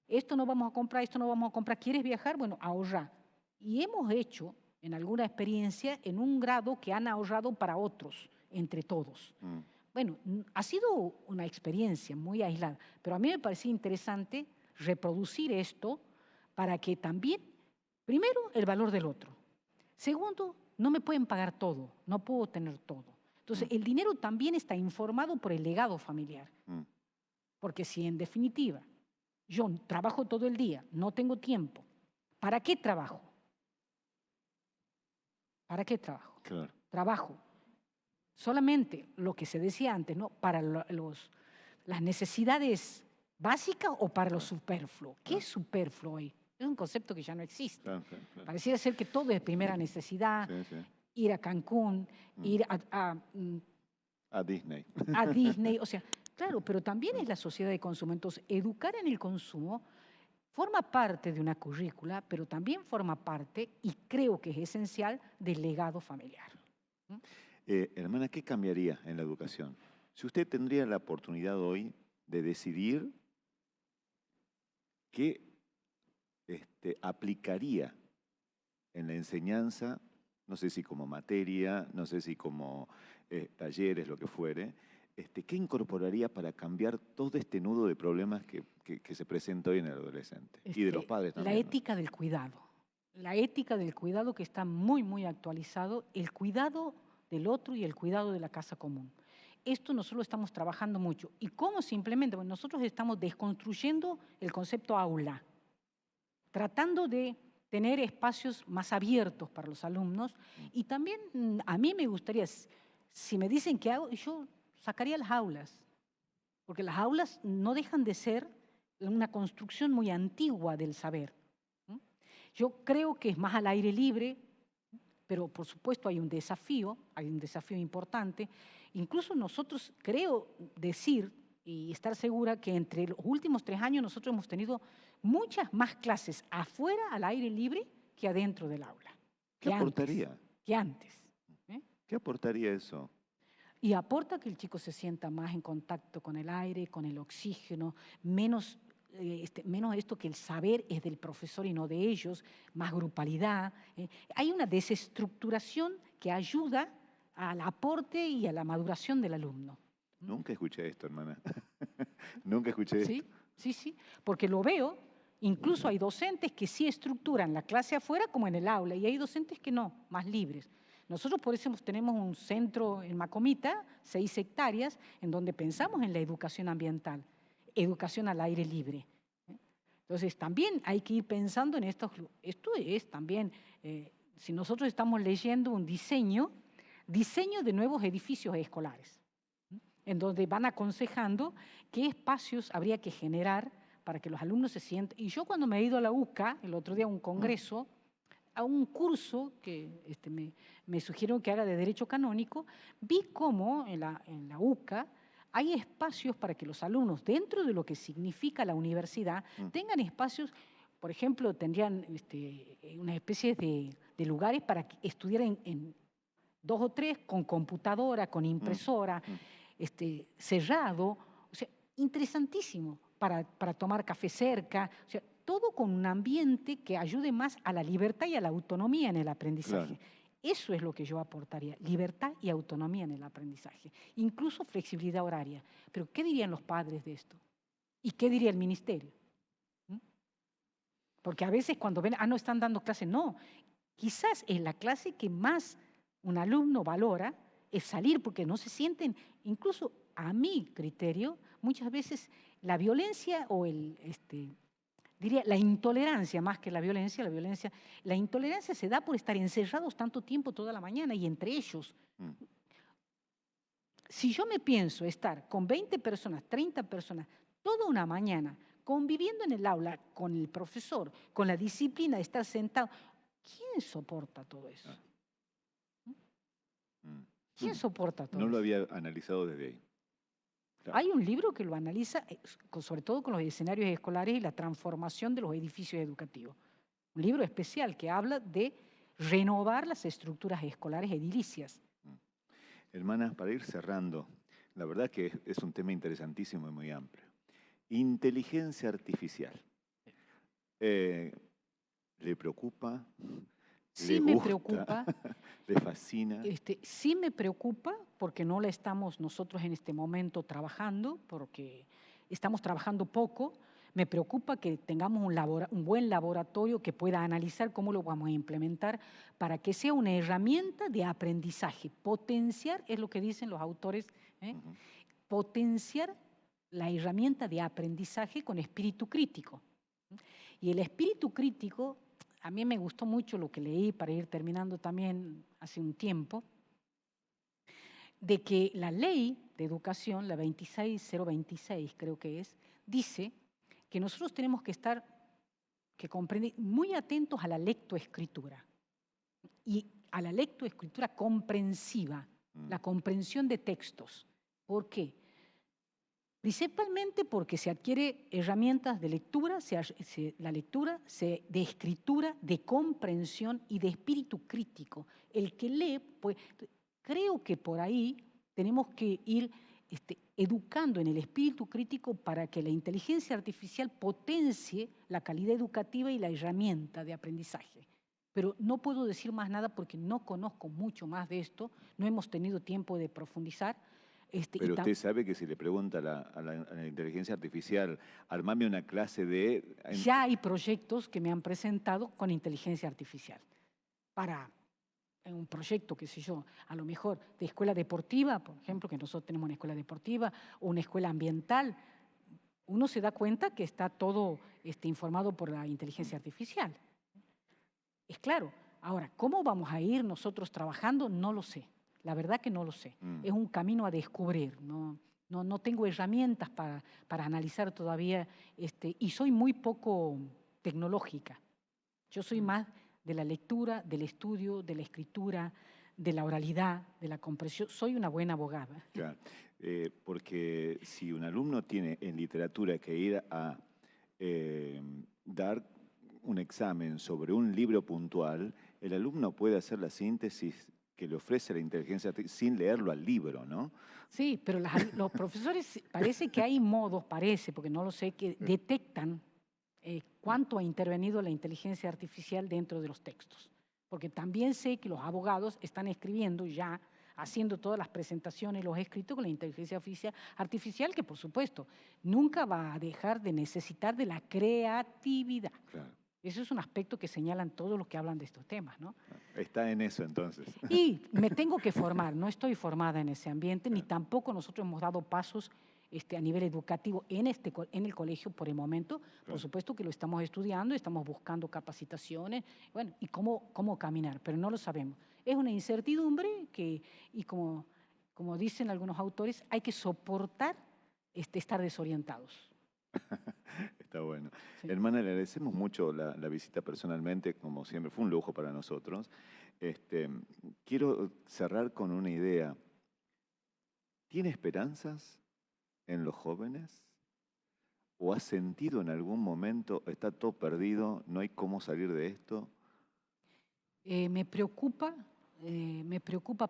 esto no vamos a comprar, esto no vamos a comprar, ¿quieres viajar? Bueno, ahorrar. Y hemos hecho en alguna experiencia, en un grado que han ahorrado para otros, entre todos. Bueno, ha sido una experiencia muy aislada, pero a mí me parecía interesante reproducir esto para que también, primero, el valor del otro. Segundo, no me pueden pagar todo, no puedo tener todo. Entonces, el dinero también está informado por el legado familiar. Porque si en definitiva yo trabajo todo el día, no tengo tiempo, ¿para qué trabajo? ¿Para qué trabajo? Claro. Trabajo solamente lo que se decía antes, ¿no? Para las necesidades básicas o para lo superfluo. ¿Qué es superfluo hoy? Es un concepto que ya no existe. Claro. Pareciera ser que todo es primera necesidad, ir a Cancún, ir a Disney. A Disney, o sea, claro, pero también es la sociedad de consumo. Entonces, educar en el consumo forma parte de una currícula, pero también forma parte, y creo que es esencial, del legado familiar. Hermana, ¿qué cambiaría en la educación? Si usted tendría la oportunidad hoy de decidir qué aplicaría en la enseñanza, no sé si como materia, no sé si como talleres, lo que fuere, ¿qué incorporaría para cambiar todo este nudo de problemas que se presenta hoy en el adolescente? Y de los padres también. La ética del cuidado. La ética del cuidado que está muy, muy actualizado. El cuidado del otro y el cuidado de la casa común. Esto nosotros estamos trabajando mucho. ¿Y cómo se implementa? Bueno, nosotros estamos desconstruyendo el concepto aula, tratando de tener espacios más abiertos para los alumnos. Y también a mí me gustaría, si me dicen qué hago, yo sacaría las aulas, porque las aulas no dejan de ser una construcción muy antigua del saber. Yo creo que es más al aire libre, pero por supuesto hay un desafío importante. Incluso nosotros creo decir y estar segura que entre los últimos 3 años nosotros hemos tenido muchas más clases afuera al aire libre que adentro del aula. ¿Qué aportaría? Que antes. ¿Qué aportaría eso? Y aporta que el chico se sienta más en contacto con el aire, con el oxígeno, menos esto que el saber es del profesor y no de ellos, más grupalidad. Hay una desestructuración que ayuda al aporte y a la maduración del alumno. Nunca escuché esto, hermana. Nunca escuché esto. Sí, porque lo veo. Incluso hay docentes que sí estructuran la clase afuera como en el aula y hay docentes que no, más libres. Nosotros por eso tenemos un centro en Macomita, 6 hectáreas, en donde pensamos en la educación ambiental, educación al aire libre. Entonces también hay que ir pensando en esto. Esto es también, si nosotros estamos leyendo un diseño de nuevos edificios escolares, en donde van aconsejando qué espacios habría que generar para que los alumnos se sientan. Y yo cuando me he ido a la UCA, el otro día a un congreso, a un curso que me sugirieron que haga de Derecho Canónico, vi cómo en la UCA hay espacios para que los alumnos, dentro de lo que significa la universidad, tengan espacios, por ejemplo, tendrían una especie de lugares para estudiar en 2 o 3, con computadora, con impresora, cerrado, o sea, interesantísimo, para tomar café cerca, o sea, todo con un ambiente que ayude más a la libertad y a la autonomía en el aprendizaje. Claro. Eso es lo que yo aportaría, libertad y autonomía en el aprendizaje, incluso flexibilidad horaria. Pero ¿qué dirían los padres de esto? ¿Y qué diría el ministerio? Porque a veces cuando ven, no están dando clase, no. Quizás es la clase que más un alumno valora, es salir porque no se sienten, incluso a mi criterio, muchas veces la violencia o diría la intolerancia más que la intolerancia se da por estar encerrados tanto tiempo toda la mañana y entre ellos. Si yo me pienso estar con 20 personas, 30 personas, toda una mañana, conviviendo en el aula con el profesor, con la disciplina de estar sentado, ¿quién soporta todo eso? ¿Quién soporta todo eso? No lo había analizado desde ahí. Claro. Hay un libro que lo analiza, sobre todo con los escenarios escolares y la transformación de los edificios educativos. Un libro especial que habla de renovar las estructuras escolares edilicias. Hermanas, para ir cerrando, la verdad que es un tema interesantísimo y muy amplio. Inteligencia artificial. ¿Le preocupa? Sí me preocupa. ¿Le fascina? Sí me preocupa porque no la estamos nosotros en este momento trabajando, porque estamos trabajando poco. Me preocupa que tengamos un buen laboratorio que pueda analizar cómo lo vamos a implementar para que sea una herramienta de aprendizaje. Potenciar, es lo que dicen los autores, potenciar la herramienta de aprendizaje con espíritu crítico. Y el espíritu crítico, a mí me gustó mucho lo que leí para ir terminando también hace un tiempo, de que la ley de educación, la 26026 creo que es, dice que nosotros tenemos que estar, muy atentos a la lectoescritura y a la lectoescritura comprensiva, la comprensión de textos. ¿Por qué? Principalmente porque se adquiere herramientas de lectura, la lectura de escritura, de comprensión y de espíritu crítico. El que lee, pues, creo que por ahí tenemos que ir educando en el espíritu crítico para que la inteligencia artificial potencie la calidad educativa y la herramienta de aprendizaje. Pero no puedo decir más nada porque no conozco mucho más de esto, no hemos tenido tiempo de profundizar. Pero usted sabe que si le pregunta a la inteligencia artificial, armame una clase de... Ya hay proyectos que me han presentado con inteligencia artificial para en un proyecto, qué sé yo, a lo mejor de escuela deportiva, por ejemplo, que nosotros tenemos una escuela deportiva, o una escuela ambiental, uno se da cuenta que está todo informado por la inteligencia artificial. Es claro. Ahora, ¿cómo vamos a ir nosotros trabajando? No lo sé. La verdad que no lo sé. Es un camino a descubrir. No tengo herramientas para analizar todavía, y soy muy poco tecnológica. Yo soy más de la lectura, del estudio, de la escritura, de la oralidad, de la comprensión. Soy una buena abogada. Claro, porque si un alumno tiene en literatura que ir a dar un examen sobre un libro puntual, el alumno puede hacer la síntesis que le ofrece la inteligencia artificial sin leerlo al libro, ¿no? Sí, pero los profesores, parece que hay modos, porque no lo sé, que detectan cuánto ha intervenido la inteligencia artificial dentro de los textos. Porque también sé que los abogados están escribiendo ya, haciendo todas las presentaciones, los escritos con la inteligencia artificial, que por supuesto nunca va a dejar de necesitar de la creatividad. Claro. Eso es un aspecto que señalan todos los que hablan de estos temas, ¿no? Está en eso entonces. Y me tengo que formar, no estoy formada en ese ambiente, ni tampoco nosotros hemos dado pasos a nivel educativo en el colegio por el momento. Por supuesto que lo estamos estudiando, estamos buscando capacitaciones, bueno, y cómo caminar, pero no lo sabemos. Es una incertidumbre y como dicen algunos autores, hay que soportar estar desorientados. Está bueno. Sí. Hermana, le agradecemos mucho la visita personalmente, como siempre, fue un lujo para nosotros. Quiero cerrar con una idea. ¿Tiene esperanzas en los jóvenes? ¿O has sentido en algún momento, está todo perdido, no hay cómo salir de esto? Me preocupa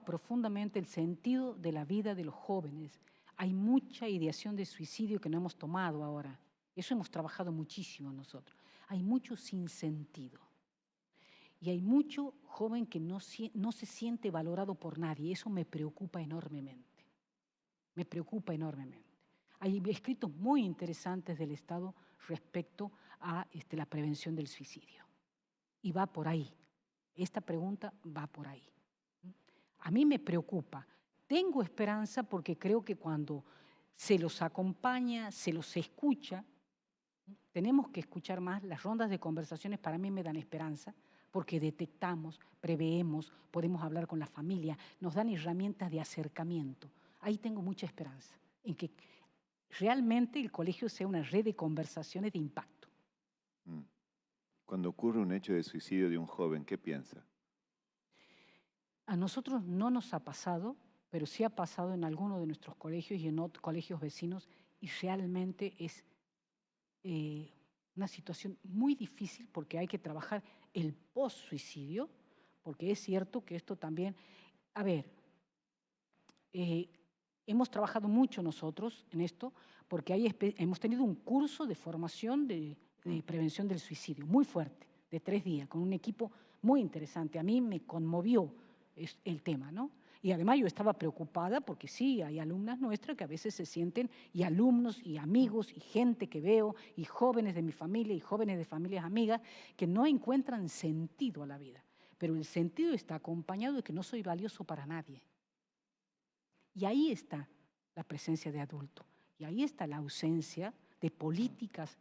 profundamente el sentido de la vida de los jóvenes. Hay mucha ideación de suicidio que no hemos tomado ahora. Eso hemos trabajado muchísimo nosotros. Hay mucho sinsentido. Y hay mucho joven que no se siente valorado por nadie. Eso me preocupa enormemente. Me preocupa enormemente. Hay escritos muy interesantes del Estado respecto a la prevención del suicidio. Y va por ahí. Esta pregunta va por ahí. A mí me preocupa. Tengo esperanza porque creo que cuando se los acompaña, se los escucha, tenemos que escuchar más. Las rondas de conversaciones para mí me dan esperanza porque detectamos, preveemos, podemos hablar con la familia, nos dan herramientas de acercamiento. Ahí tengo mucha esperanza en que realmente el colegio sea una red de conversaciones de impacto. Cuando ocurre un hecho de suicidio de un joven, ¿qué piensa? A nosotros no nos ha pasado, pero sí ha pasado en algunos de nuestros colegios y en otros colegios vecinos, y realmente es una situación muy difícil porque hay que trabajar el post-suicidio, porque es cierto que esto también... A ver, hemos trabajado mucho nosotros en esto porque hemos tenido un curso de formación de prevención del suicidio muy fuerte, de 3 días, con un equipo muy interesante. A mí me conmovió el tema, ¿no? Y además yo estaba preocupada porque sí, hay alumnas nuestras que a veces se sienten, y alumnos, y amigos, y gente que veo, y jóvenes de mi familia, y jóvenes de familias amigas, que no encuentran sentido a la vida. Pero el sentido está acompañado de que no soy valioso para nadie. Y ahí está la presencia de adulto. Y ahí está la ausencia de políticas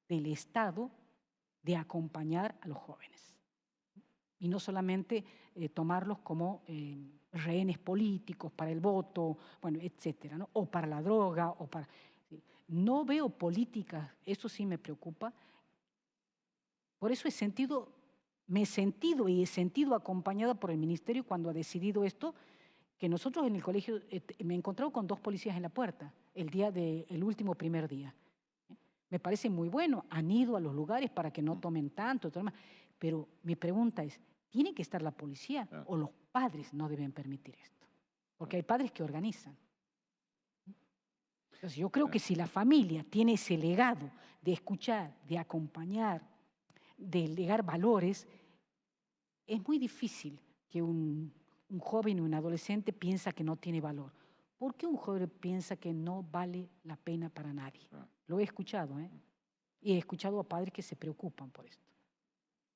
del Estado de acompañar a los jóvenes. Y no solamente tomarlos como rehenes políticos para el voto, bueno, etcétera, ¿no? O para la droga, o para... ¿sí? No veo políticas, eso sí me preocupa. Por eso me he sentido acompañada por el ministerio cuando ha decidido esto, que nosotros en el colegio, me he encontrado con 2 policías en la puerta el último primer día. Me parece muy bueno, han ido a los lugares para que no tomen tanto, pero mi pregunta es, ¿tiene que estar la policía o los padres no deben permitir esto? Porque hay padres que organizan. Entonces yo creo que si la familia tiene ese legado de escuchar, de acompañar, de legar valores, es muy difícil que un joven o un adolescente piensa que no tiene valor. ¿Por qué un joven piensa que no vale la pena para nadie? Lo he escuchado, y he escuchado a padres que se preocupan por esto.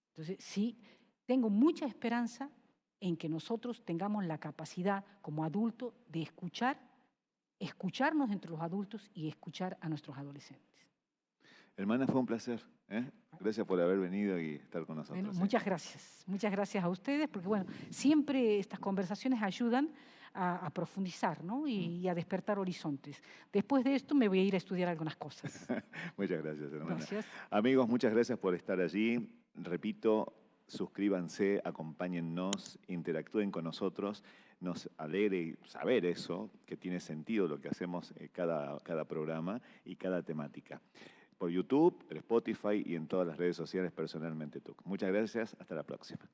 Entonces, sí, tengo mucha esperanza, en que nosotros tengamos la capacidad como adultos de escucharnos entre los adultos y escuchar a nuestros adolescentes. Hermana, fue un placer. Gracias por haber venido y estar con nosotros. Bueno, muchas gracias a ustedes, porque bueno, siempre estas conversaciones ayudan a profundizar, ¿no? y a despertar horizontes. Después de esto me voy a ir a estudiar algunas cosas. Muchas gracias, hermana. Gracias. Amigos, muchas gracias por estar allí. Repito, suscríbanse, acompáñennos, interactúen con nosotros. Nos alegra saber eso, que tiene sentido lo que hacemos cada programa y cada temática. Por YouTube, Spotify y en todas las redes sociales personalmente. Muchas gracias, hasta la próxima.